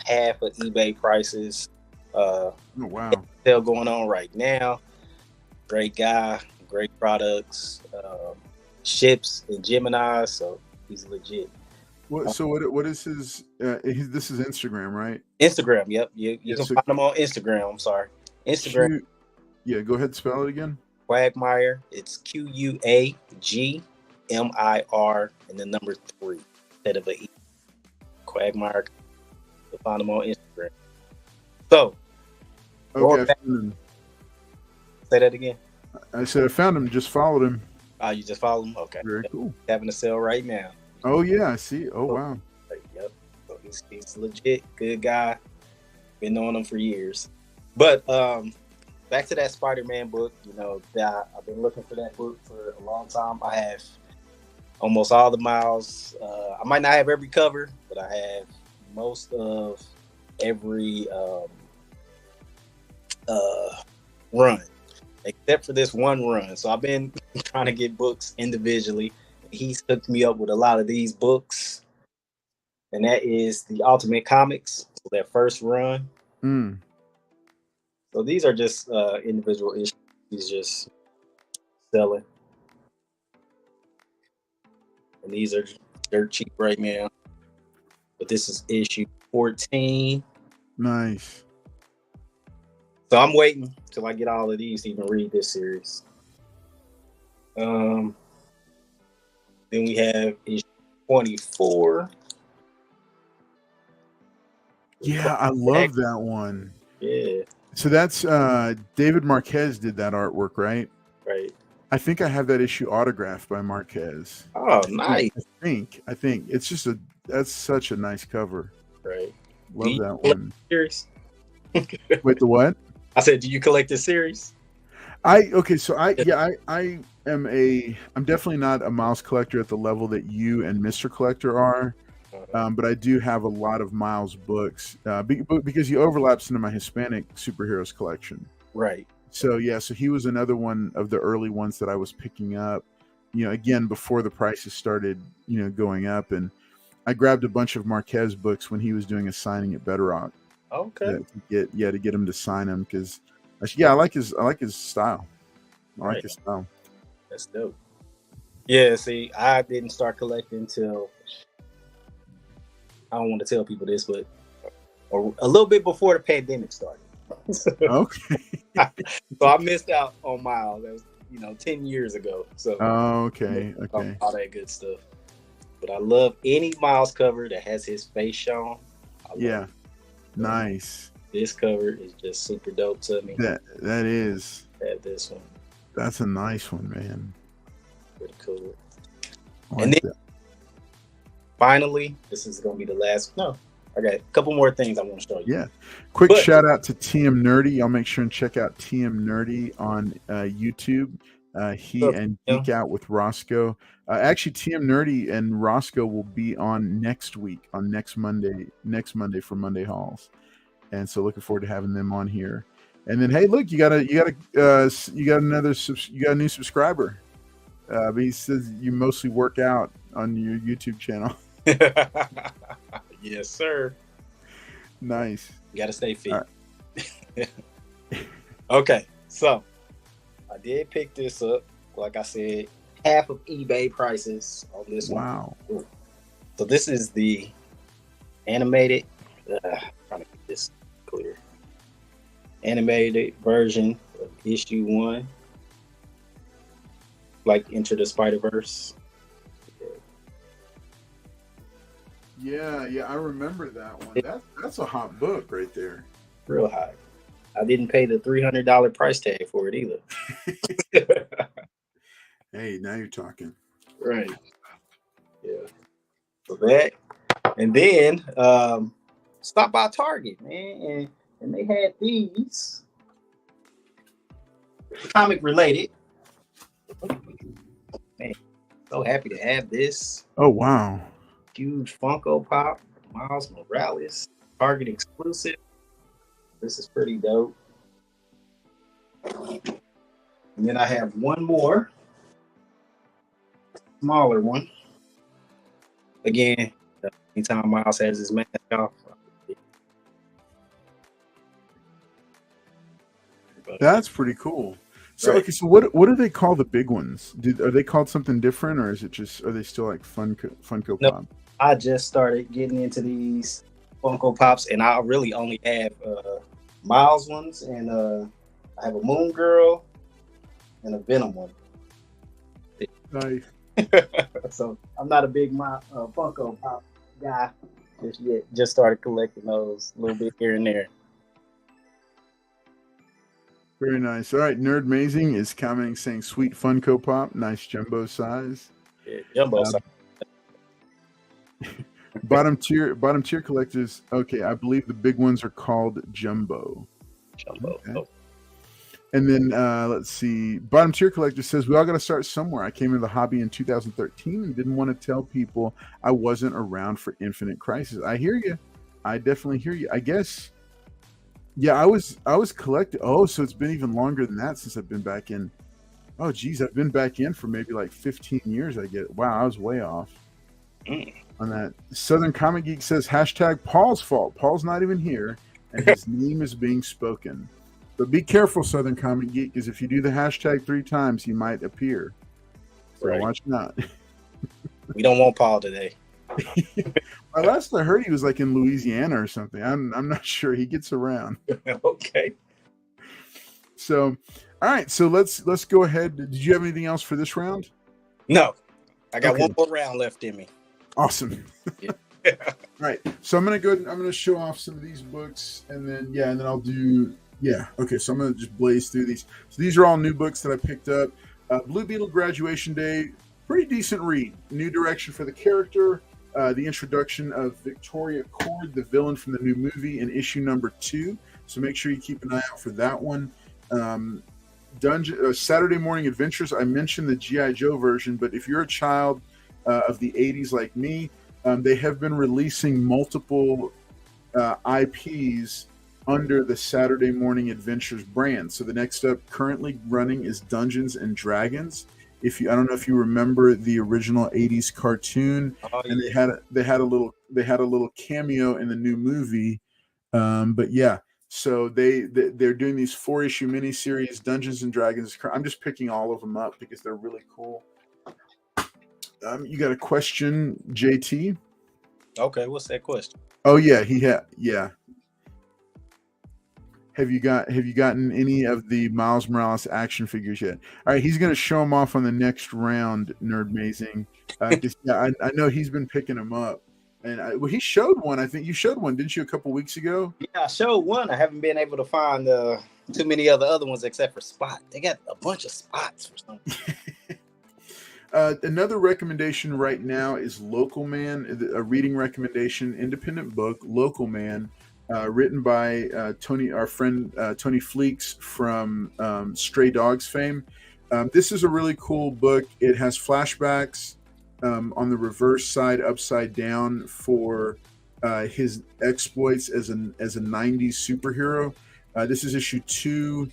half of eBay prices. Oh, wow. Sale going on right now. Great guy, great products, ships in Gemini, so he's legit. So what is his? This is Instagram, right? Instagram, yep. You can find him on Instagram. I'm sorry, Instagram. Go ahead, spell it again. Quagmire. It's QUAGMIR and the number 3 instead of a E. Quagmire. You'll find him on Instagram. So, okay. Say that again. I said I found him. Just followed him. Oh, you just followed him? Okay. Very cool. Having a sale right now. Oh yeah, I see. Oh wow. Yep. So he's legit, good guy. Been knowing him for years. But back to that Spider-Man book. That I've been looking for that book for a long time. I have almost all the Miles. I might not have every cover, but I have most of every run, except for this one run. So I've been trying to get books individually. He's hooked me up with a lot of these books, and that is the Ultimate Comics, so that first run. So these are just individual issues. He's just selling, and these are dirt cheap right now. But this is issue 14. Nice. So I'm waiting till I get all of these to even read this series. Then we have issue 24. Yeah, I love that one. Yeah. So that's David Marquez did that artwork, right? Right. I think I have that issue autographed by Marquez. Oh, nice. I think it's that's such a nice cover. Right. Love that one. Series? Wait, the what? I said, do you collect this series? I'm definitely not a Miles collector at the level that you and Mr. Collector are, but I do have a lot of Miles books because he overlaps into my Hispanic superheroes collection. Right. So he was another one of the early ones that I was picking up, again before the prices started, going up, and I grabbed a bunch of Marquez books when he was doing a signing at Bedrock. Okay. To get him to sign them because I like his style. I like his style. That's dope. Yeah, see, I didn't start collecting until, I don't want to tell people this, but a little bit before the pandemic started. Okay. So I missed out on Miles. That was, 10 years ago. So okay. All that good stuff. But I love any Miles cover that has his face shown. Yeah. Nice. This cover is just super dope to me. That is. I have this one. That's a nice one, man. Pretty cool. Like and then finally, this is going to be the last. No, I got a couple more things I want to show you. Yeah. Quick shout out to TM Nerdy. Y'all make sure and check out TM Nerdy on YouTube. He and Geek Out with Roscoe. Actually, TM Nerdy and Roscoe will be on next Monday for Monday Hauls, and so looking forward to having them on here. And then, hey, look, you got a new subscriber. But he says you mostly work out on your YouTube channel. Yes, sir. Nice. You got to stay fit. Right. Okay, so I did pick this up. Like I said, half of eBay prices on this one. Wow. So this is the animated. Trying to get this clear. Animated version issue 1, like Enter the Spider-Verse. Yeah, I remember that one. That's a hot book right there. Real high. I didn't pay the $300 price tag for it either. Hey, now you're talking. Right. Yeah. So that, and then stop by Target, man, and they had these comic related. Man, so happy to have this. Oh wow. Huge Funko Pop, Miles Morales, Target exclusive. This is pretty dope. And then I have one more smaller one. Again, anytime Miles has his mask off. That's pretty cool. So Right. okay, so what do they call the big ones? Are they called something different, or is it just are they still like Funko No. Pop? I just started getting into these Funko Pops, and I really only have Miles ones, and I have a Moon Girl and a Venom one. Nice. So I'm not a big Funko Pop guy just yet. Just started collecting those a little bit here and there. Very nice. All right, Nerd Amazing is commenting saying sweet Funko Pop, nice jumbo size. Yeah, jumbo size. Bottom tier collectors. Okay, I believe the big ones are called jumbo. Jumbo. Okay. And then let's see. Bottom tier collector says we all got to start somewhere. I came into the hobby in 2013 and didn't want to tell people I wasn't around for Infinite Crisis. I hear you. I definitely hear you. I guess. Yeah, I was collecting. Oh, so it's been even longer than that since I've been back in. Oh, geez, I've been back in for maybe like 15 years. I get. Wow, I was way off on that. Southern Comic Geek says hashtag Paul's fault. Paul's not even here, and his name is being spoken. But be careful, Southern Comic Geek, because if you do the hashtag 3 times, he might appear. So Right. watch out. We don't want Paul today. Last I heard, he was like in Louisiana or something. I'm not sure. He gets around. Okay. So, all right. So let's go ahead. Did you have anything else for this round? No, I got Okay. one more round left in me. Awesome. Yeah. All right. So I'm gonna go. I'm gonna show off some of these books, and then I'll do. Yeah. Okay. So I'm gonna just blaze through these. So these are all new books that I picked up. Blue Beetle Graduation Day, pretty decent read. New direction for the character. The introduction of Victoria Cord, the villain from the new movie, in issue number 2. So make sure you keep an eye out for that one. Saturday Morning Adventures. I mentioned the G.I. Joe version, but if you're a child of the 80s like me, they have been releasing multiple IPs under the Saturday Morning Adventures brand. So the next up currently running is Dungeons and Dragons. I don't know if you remember the original 80s cartoon, and they had a little cameo in the new movie. But yeah, so they're doing these 4-issue miniseries, Dungeons and Dragons. I'm just picking all of them up because they're really cool. You got a question, JT? Okay, what's that question? Oh yeah, yeah. Have you gotten any of the Miles Morales action figures yet? All right, he's going to show them off on the next round, Nerd Amazing. I know he's been picking them up, and he showed one. I think you showed one, didn't you, a couple weeks ago? Yeah, I showed one. I haven't been able to find too many of the other ones except for Spot. They got a bunch of spots for something. Another recommendation right now is Local Man, a reading recommendation, independent book, Local Man. Written by our friend Tony Fleeks from Stray Dogs fame. This is a really cool book. It has flashbacks on the reverse side, upside down, for his exploits as a 90s superhero. This is issue 2,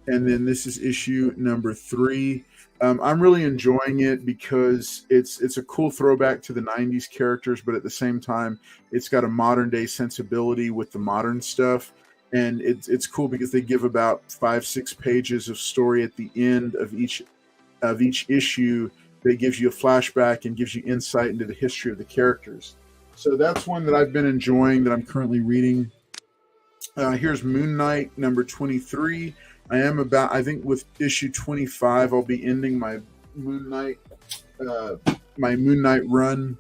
and then this is issue number 3. I'm really enjoying it because it's a cool throwback to the 90s characters, but at the same time, it's got a modern day sensibility with the modern stuff. And it's cool because they give about 5-6 pages of story at the end of each issue that gives you a flashback and gives you insight into the history of the characters. So that's one that I've been enjoying, that I'm currently reading. Here's Moon Knight number 23. I think with issue 25, I'll be ending my Moon Knight, run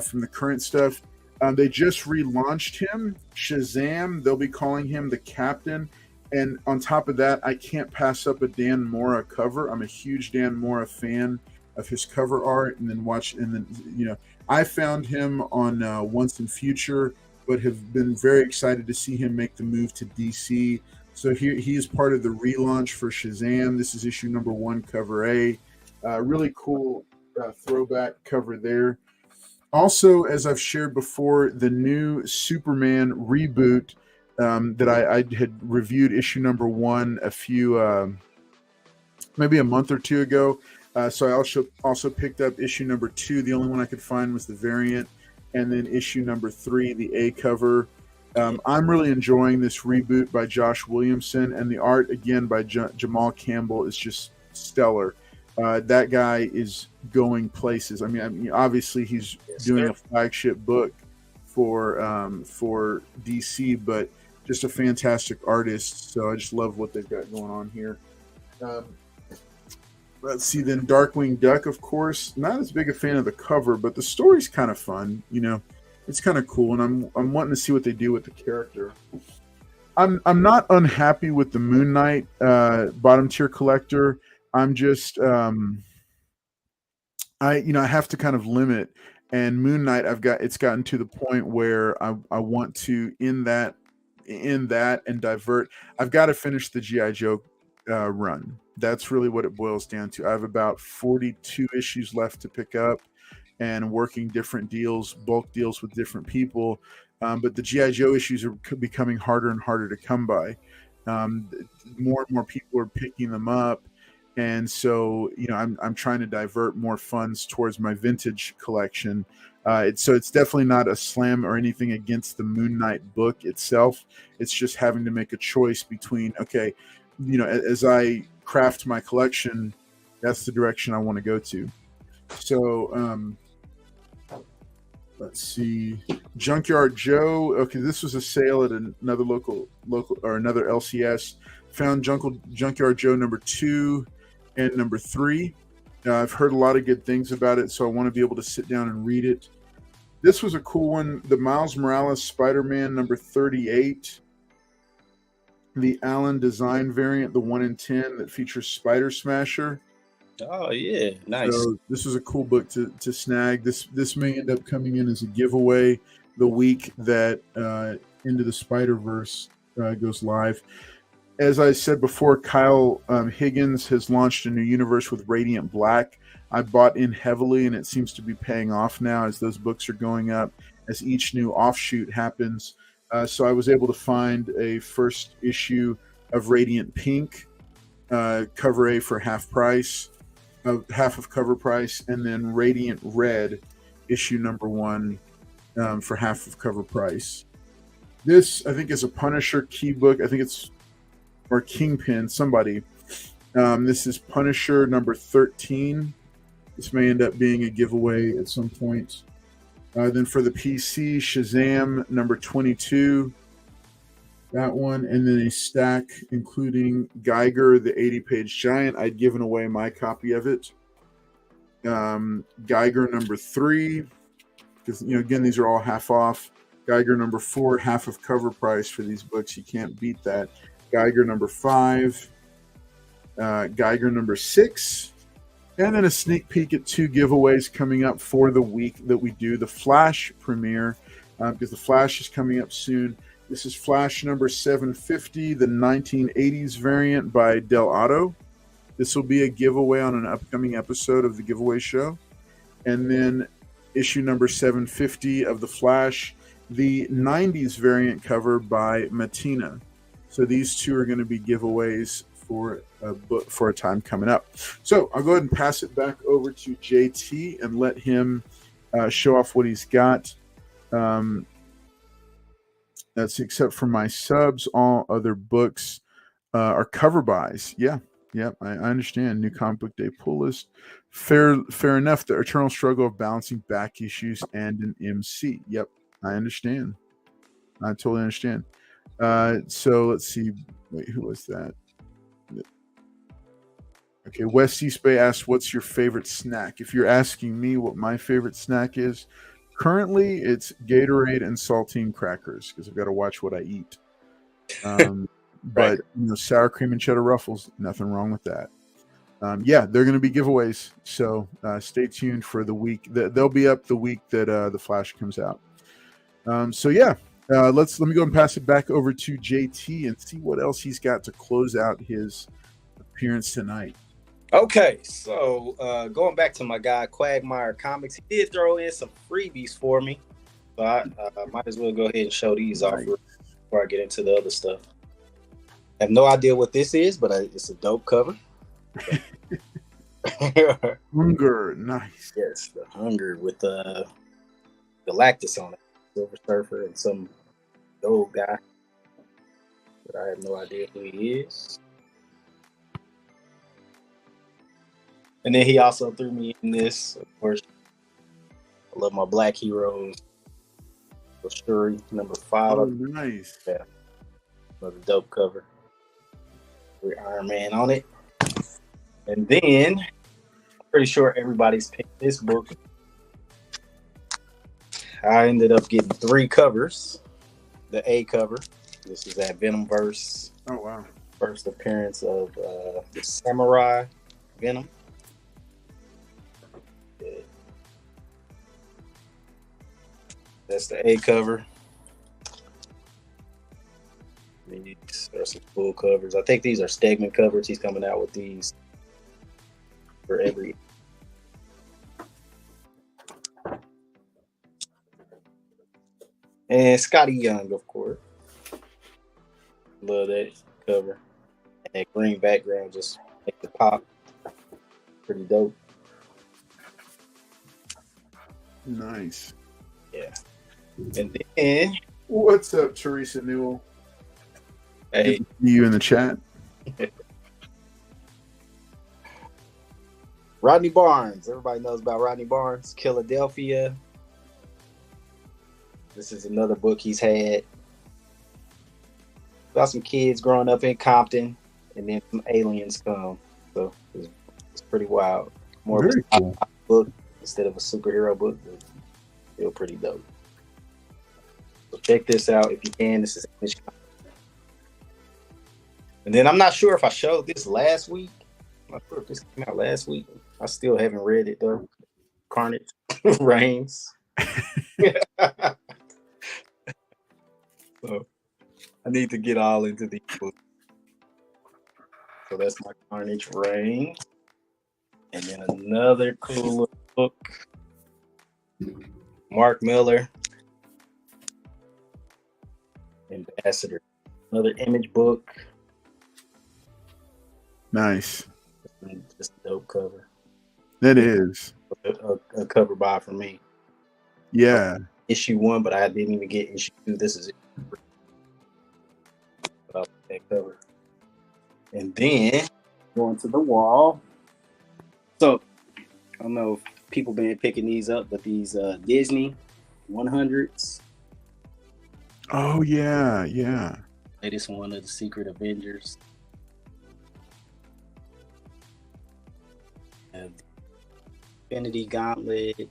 from the current stuff. They just relaunched him, Shazam. They'll be calling him the Captain. And on top of that, I can't pass up a Dan Mora cover. I'm a huge Dan Mora fan of his cover art. And then I found him on Once and Future, but have been very excited to see him make the move to DC. So he is part of the relaunch for Shazam. This is issue number 1, cover A. Really cool throwback cover there. Also, as I've shared before, the new Superman reboot that I had reviewed issue number 1 a few, maybe a month or two ago. So I also picked up issue number 2. The only one I could find was the variant. And then issue number 3, the A cover. I'm really enjoying this reboot by Josh Williamson, and the art again by Jamal Campbell is just stellar. That guy is going places. I mean, obviously he's doing a flagship book for DC, but just a fantastic artist. So I just love what they've got going on here. Let's see, then Darkwing Duck, of course. Not as big a fan of the cover, but the story's kind of fun. It's kind of cool, and I'm wanting to see what they do with the character. I'm not unhappy with the Moon Knight bottom tier collector. I'm just I have to kind of limit. And Moon Knight, it's gotten to the point where I want to end that and divert. I've got to finish the G.I. Joe run. That's really what it boils down to. I have about 42 issues left to pick up, and working different deals, bulk deals with different people. But the G.I. Joe issues are becoming harder and harder to come by. More and more people are picking them up. And so, I'm trying to divert more funds towards my vintage collection. It's definitely not a slam or anything against the Moon Knight book itself. It's just having to make a choice between, okay, as I craft my collection, that's the direction I want to go to. So, let's see, Junkyard Joe. Okay, this was a sale at another local or another LCS. Found Junkyard Joe number 2 and number 3. I've heard a lot of good things about it, so I want to be able to sit down and read it. This was a cool one. The Miles Morales Spider-Man number 38. The Allen design variant, the 1 in 10 that features Spider Smasher. Oh yeah, nice. So this was a cool book to snag. This may end up coming in as a giveaway the week that Into the Spider-Verse goes live. As I said before, Kyle Higgins has launched a new universe with Radiant Black. I bought in heavily, and it seems to be paying off now as those books are going up, as each new offshoot happens. So I was able to find a first issue of Radiant Pink, cover A for half of cover price, and then Radiant Red, issue number 1, for half of cover price. This, I think, is a Punisher key book. I think it's, or Kingpin, somebody. This is Punisher number 13. This may end up being a giveaway at some point. Then for the PC, Shazam number 22. That one, and then a stack including Geiger, the 80-page giant. I'd given away my copy of it. Geiger number 3, because again, these are all half off. Geiger number 4, half of cover price for these books. You can't beat that. Geiger number 5. Geiger number 6. And then a sneak peek at 2 giveaways coming up for the week that we do the Flash premiere, because the Flash is coming up soon. This is Flash number 750, the 1980s variant by Del Otto. This will be a giveaway on an upcoming episode of the giveaway show. And then issue number 750 of the Flash, the 90s variant cover by Matina. So these 2 are going to be giveaways for a time coming up. So I'll go ahead and pass it back over to JT and let him show off what he's got. That's except for my subs. All other books are cover buys. Yeah, I understand. New Comic Book Day pull list. Fair enough. The eternal struggle of balancing back issues and an MC. Yep, I understand. I totally understand. So let's see. Wait, who was that? Okay, West East Bay asks, "What's your favorite snack?" If you're asking me what my favorite snack is, currently it's Gatorade and saltine crackers because I've got to watch what I eat. But Cracker. sour cream and cheddar ruffles, nothing wrong with that. Yeah, they're going to be giveaways, so stay tuned for the week. They'll be up the week that the Flash comes out. So yeah, let me go and pass it back over to JT and see what else he's got to close out his appearance tonight. Okay, so going back to my guy Quagmire Comics, he did throw in some freebies for me, so I might as well go ahead and show these off before I get into the other stuff. I have no idea what this is, but it's a dope cover. Hunger, nice. Yes, the Hunger with Galactus on it, Silver Surfer, and some old guy, but I have no idea who he is. And then he also threw me in this, of course. I love my Black Heroes. Shuri, number 5. Oh, nice. Yeah. Another dope cover with Iron Man on it. And then, I'm pretty sure everybody's picked this book. I ended up getting 3 covers. The A cover. This is that Venomverse. Oh, wow. First appearance of the Samurai Venom. That's the A cover. These are some cool covers. I think these are Stegman covers. He's coming out with these for every. And Scotty Young, of course. Love that cover. And that green background just makes it pop. Pretty dope. Nice. Yeah. And then, what's up, Teresa Newell? Hey, see you in the chat. Rodney Barnes. Everybody knows about Rodney Barnes. Philadelphia. This is another book he's had about some kids growing up in Compton, and then some aliens come. So it's pretty wild. More Very of a cool book instead of a superhero book. But still pretty dope. So check this out if you can. This is English. And then I'm not sure if I showed this last week. I'm not sure if this came out last week. I still haven't read it though. Carnage Reigns. So I need to get all into these books. So that's my Carnage Reigns. And then another cool book. Mark Miller. Ambassador. Another Image book. Nice. Just a dope cover. That is. A cover by for me. Yeah. Issue 1, but I didn't even get issue 2. This is it. That cover. And then going to the wall. So I don't know if people been picking these up, but these Disney 100s. Oh yeah, yeah. Latest one of the Secret Avengers. Infinity Gauntlet, the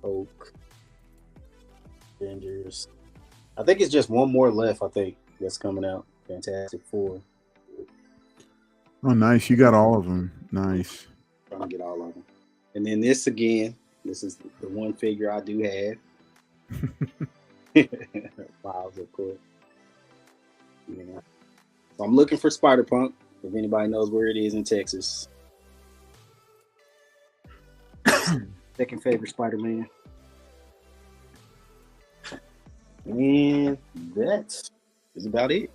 Hulk, Avengers. I think it's just one more left. I think that's coming out. Fantastic Four. Oh, nice. You got all of them. Nice. Trying to get all of them. And then this again. This is the one figure I do have. Miles, of course. Yeah. So I'm looking for Spider-Punk. If anybody knows where it is in Texas. Second favorite Spider-Man. And that is about it.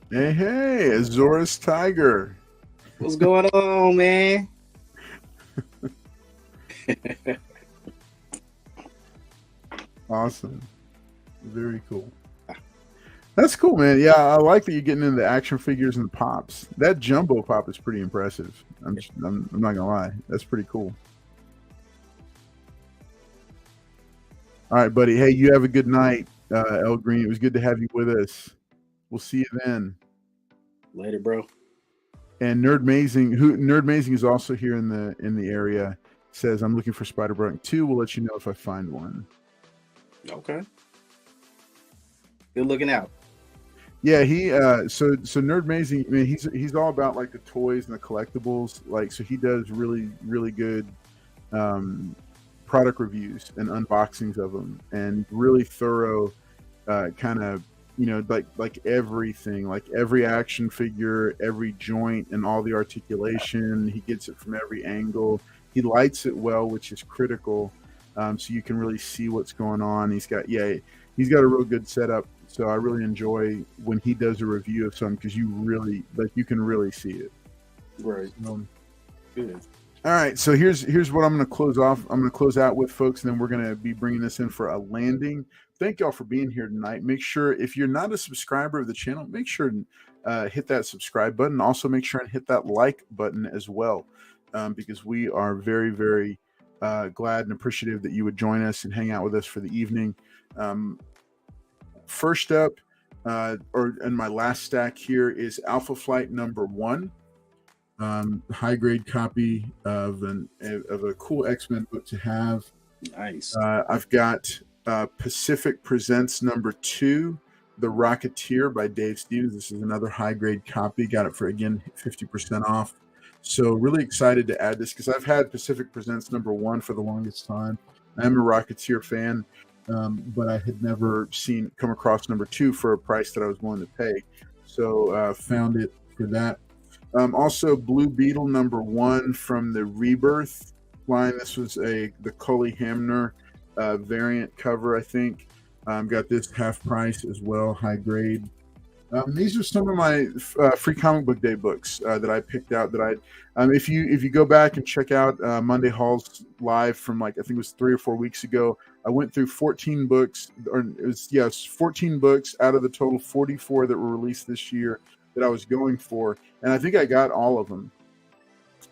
Hey, Azorus Tiger. What's going on, man? Awesome. Very cool. That's cool, man. Yeah, I like that you're getting into the action figures and the pops. That Jumbo pop is pretty impressive. I'm not gonna lie. That's pretty cool. All right, buddy. Hey, you have a good night, El Green. It was good to have you with us. We'll see you then. Later, bro. And Nerdmazing is also here in the area. Says, I'm looking for Spider-Bro 2. We'll let you know if I find one. Okay. Good looking out. Yeah, he so Nerdmazing, I mean, he's all about like the toys and the collectibles. Like, so he does really, really good product reviews and unboxings of them, and really thorough kind of, you know, like everything, like every action figure, every joint and all the articulation. He gets it from every angle. He lights it well, which is critical, so you can really see what's going on. He's got a real good setup. So I really enjoy when he does a review of something, because you can really see it. Right. Good. All right, so here's what I'm going to close off. I'm going to close out with, folks, and then we're going to be bringing this in for a landing. Thank y'all for being here tonight. Make sure, if you're not a subscriber of the channel, make sure and hit that subscribe button. Also, make sure and hit that like button as well, because we are very, very glad and appreciative that you would join us and hang out with us for the evening. First up, in my last stack here, is Alpha Flight number 1. High grade copy of a cool X-Men book to have. Nice. I've got Pacific Presents number 2, The Rocketeer by Dave Stevens. This is another high grade copy. Got it for, again, 50% off. So really excited to add this, because I've had Pacific Presents number 1 for the longest time. I'm a Rocketeer fan, but I had never come across number 2 for a price that I was willing to pay. So found it for that. Also, Blue Beetle number 1 from the Rebirth line. This was the Cully Hamner variant cover, I think. Got this half price as well, high grade. These are some of my free comic book day books that I picked out. If you go back and check out Monday Hall's live from, like, I think it was 3 or 4 weeks ago, I went through 14 books, or it was 14 books out of the total 44 that were released this year that I was going for, and I think I got all of them.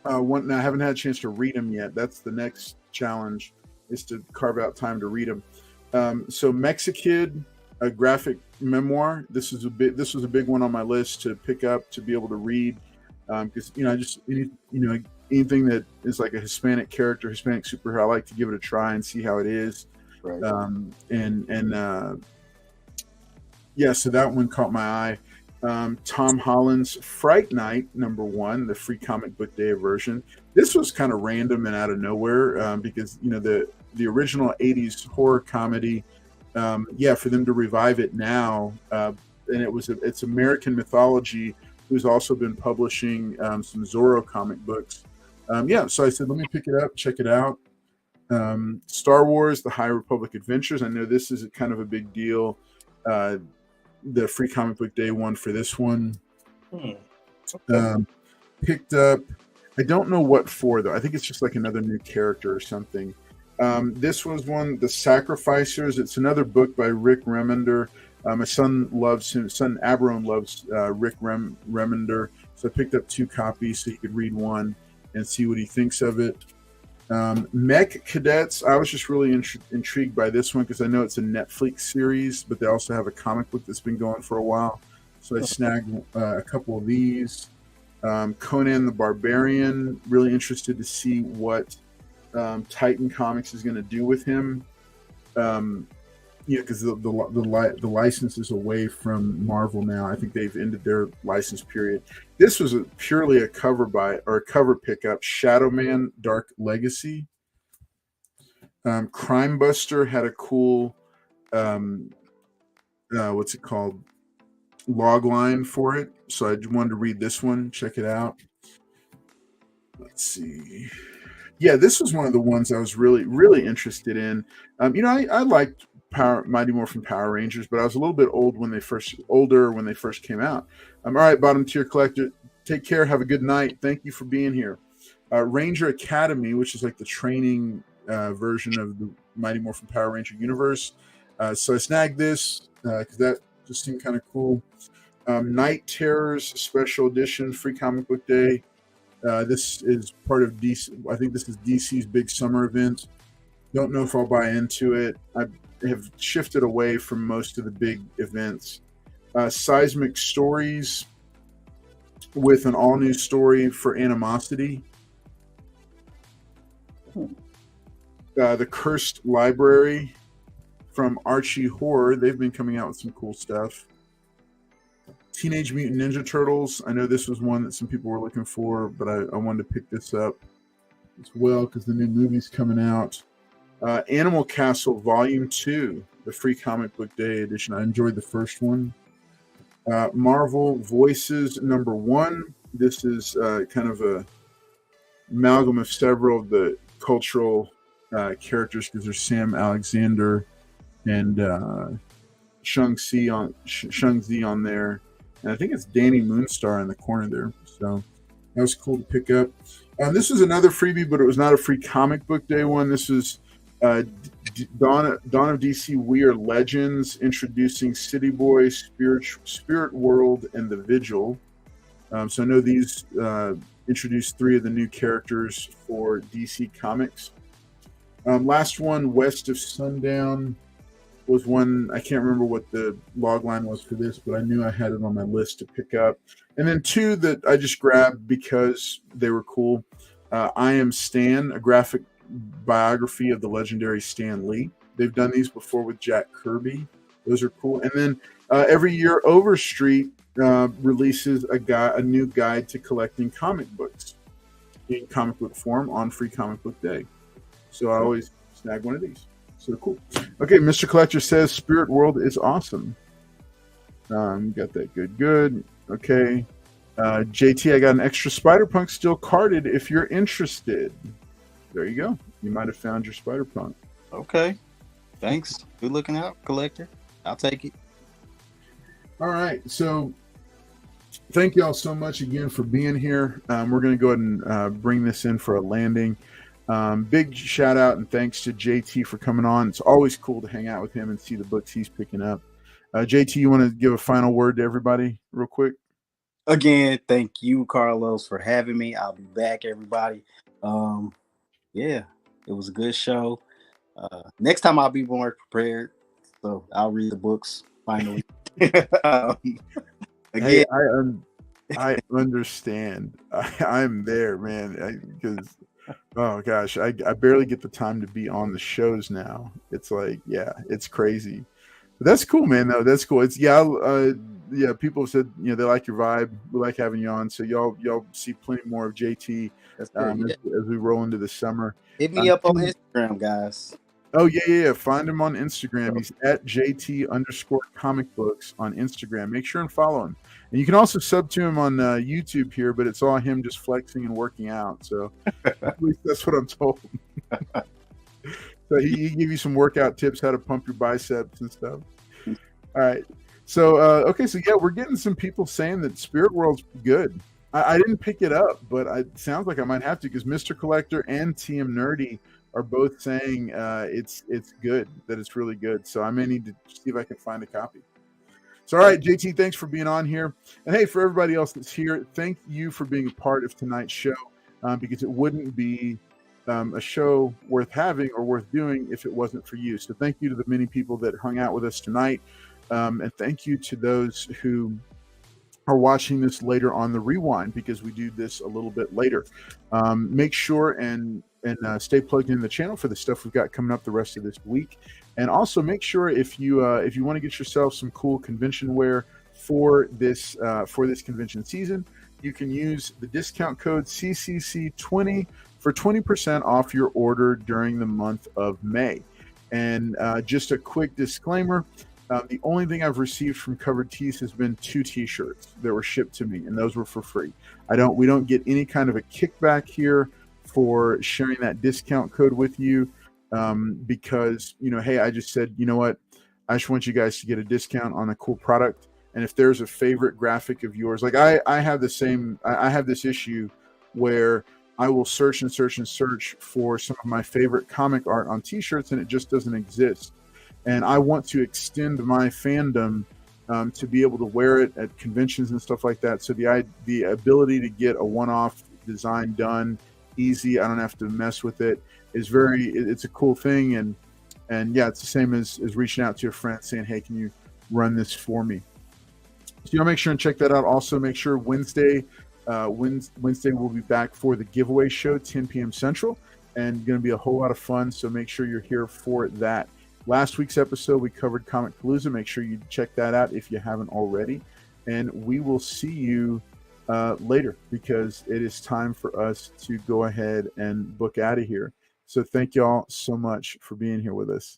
I haven't had a chance to read them yet. That's the next challenge, is to carve out time to read them. So Mexikid, a graphic memoir. This was a big one on my list to pick up, to be able to read, because anything that is like a Hispanic character, Hispanic superhero, I like to give it a try and see how it is. Right. So that one caught my eye. Tom Holland's Fright Night number 1, the free comic book day version. This was kind of random and out of nowhere, because the original 80s horror comedy, for them to revive it now, and it's American Mythology, who's also been publishing some Zorro comic books. So I said, let me pick it up, check it out. Star Wars: The High Republic Adventures. I know this is kind of a big deal. The free comic book day one for this one. Picked up, I don't know what for, though. I think it's just like another new character or something. This was one, The Sacrificers. It's another book by Rick Remender. My son loves him. Son Aberon loves Rick Remender. So I picked up 2 copies so he could read one and see what he thinks of it. Mech Cadets. I was just really intrigued by this one, because I know it's a Netflix series, but they also have a comic book that's been going for a while. So I snagged a couple of these. Conan the Barbarian. Really interested to see what Titan Comics is going to do with him. Because the license is away from Marvel now. I think they've ended their license period. This was purely a cover pickup. Shadow Man: Dark Legacy. Crime Buster had a cool what's it called, log line for it. So I wanted to read this one. Check it out. Let's see. Yeah, this was one of the ones I was really, really interested in. I liked Mighty Morphin Power Rangers, but I was a little bit older when they first came out. All right, bottom tier collector, take care. Have a good night. Thank you for being here. Ranger Academy, which is like the training version of the Mighty Morphin Power Ranger universe. So I snagged this because that just seemed kind of cool. Night Terrors Special Edition, free comic book day. This is part of DC. I think this is DC's big summer event. Don't know if I'll buy into it. I have shifted away from most of the big events. Seismic Stories with an all-new story for Animosity. The Cursed Library from Archie Horror. They've been coming out with some cool stuff. Teenage Mutant Ninja Turtles. I know this was one that some people were looking for, but I wanted to pick this up as well because the new movie's coming out. Animal Castle Volume 2, the free comic book day edition. I enjoyed the first one. Marvel Voices #1. This is kind of a amalgam of several of the cultural characters because there's Sam Alexander and Shang-Chi on there. And I think it's Danny Moonstar in the corner there. So that was cool to pick up. This was another freebie, but it was not a free comic book day one. This was Dawn of DC We Are Legends, introducing City Boy, Spirit World, and the Vigil. So I know these introduced 3 of the new characters for DC Comics. Last one, West of Sundown, was one, I can't remember what the log line was for this, but I knew I had it on my list to pick up. And then 2 that I just grabbed because they were cool. I Am Stan, a graphic biography of the legendary Stan Lee. They've done these before with Jack Kirby. Those are cool. And then every year, Overstreet releases a new guide to collecting comic books in comic book form on Free Comic Book Day. So I always snag one of these. So cool. Okay, Mr. Collector says Spirit World is awesome. Got that good. Okay. JT, I got an extra Spider-Punk still carded if you're interested. There you go. You might have found your Spider-Punk. Okay. Thanks. Good looking out, Collector. I'll take it. All right. So thank you all so much again for being here. We're going to go ahead and bring this in for a landing. Big shout out and thanks to JT for coming on. It's always cool to hang out with him and see the books he's picking up. JT, you want to give a final word to everybody real quick? Again, thank you, Carlos, for having me. I'll be back, everybody. Yeah, it was a good show. Next time I'll be more prepared, so I'll read the books finally. Again, I understand. I'm there, man, because oh gosh, I barely get the time to be on the shows now. It's like, yeah, it's crazy. But that's cool, man. Though that's cool. It's yeah. People have said they like your vibe. We like having you on. So y'all see plenty more of JT as we roll into the summer. Hit me up on Instagram, guys. Oh yeah. Find him on Instagram. He's at JT_comic books on Instagram. Make sure and follow him. And you can also sub to him on YouTube here, but it's all him just flexing and working out. So at least that's what I'm told. So he give you some workout tips, how to pump your biceps and stuff. All right. So, okay. So yeah, we're getting some people saying that Spirit World's good. I didn't pick it up, but it sounds like I might have to because Mr. Collector and TM Nerdy are both saying it's good, that it's really good. So I may need to see if I can find a copy. So, all right, JT, thanks for being on here. And hey, for everybody else that's here, thank you for being a part of tonight's show because it wouldn't be a show worth having or worth doing if it wasn't for you. So thank you to the many people that hung out with us tonight. And thank you to those who are watching this later on the rewind because we do this a little bit later. Make sure and stay plugged in the channel for the stuff we've got coming up the rest of this week. And also make sure if you want to get yourself some cool convention wear for this convention season, you can use the discount code CCC20 for 20% off your order during the month of May. And just a quick disclaimer, the only thing I've received from Covered Tees has been 2 t-shirts that were shipped to me, and those were for free. We don't get any kind of a kickback here for sharing that discount code with you because, hey, I just said, you know what? I just want you guys to get a discount on a cool product. And if there's a favorite graphic of yours, like I have this issue where I will search and search and search for some of my favorite comic art on t-shirts and it just doesn't exist. And I want to extend my fandom to be able to wear it at conventions and stuff like that. So the ability to get a one-off design done easy, I don't have to mess with it, is it's a cool thing. And yeah, it's the same as reaching out to a friend saying, hey, can you run this for me? So y'all make sure and check that out. Also, make sure Wednesday we'll be back for the giveaway show, 10 p.m. Central, and going to be a whole lot of fun. So make sure you're here for that. Last week's episode, we covered Comic Palooza. Make sure you check that out if you haven't already. And we will see you later, because it is time for us to go ahead and book out of here. So thank y'all so much for being here with us.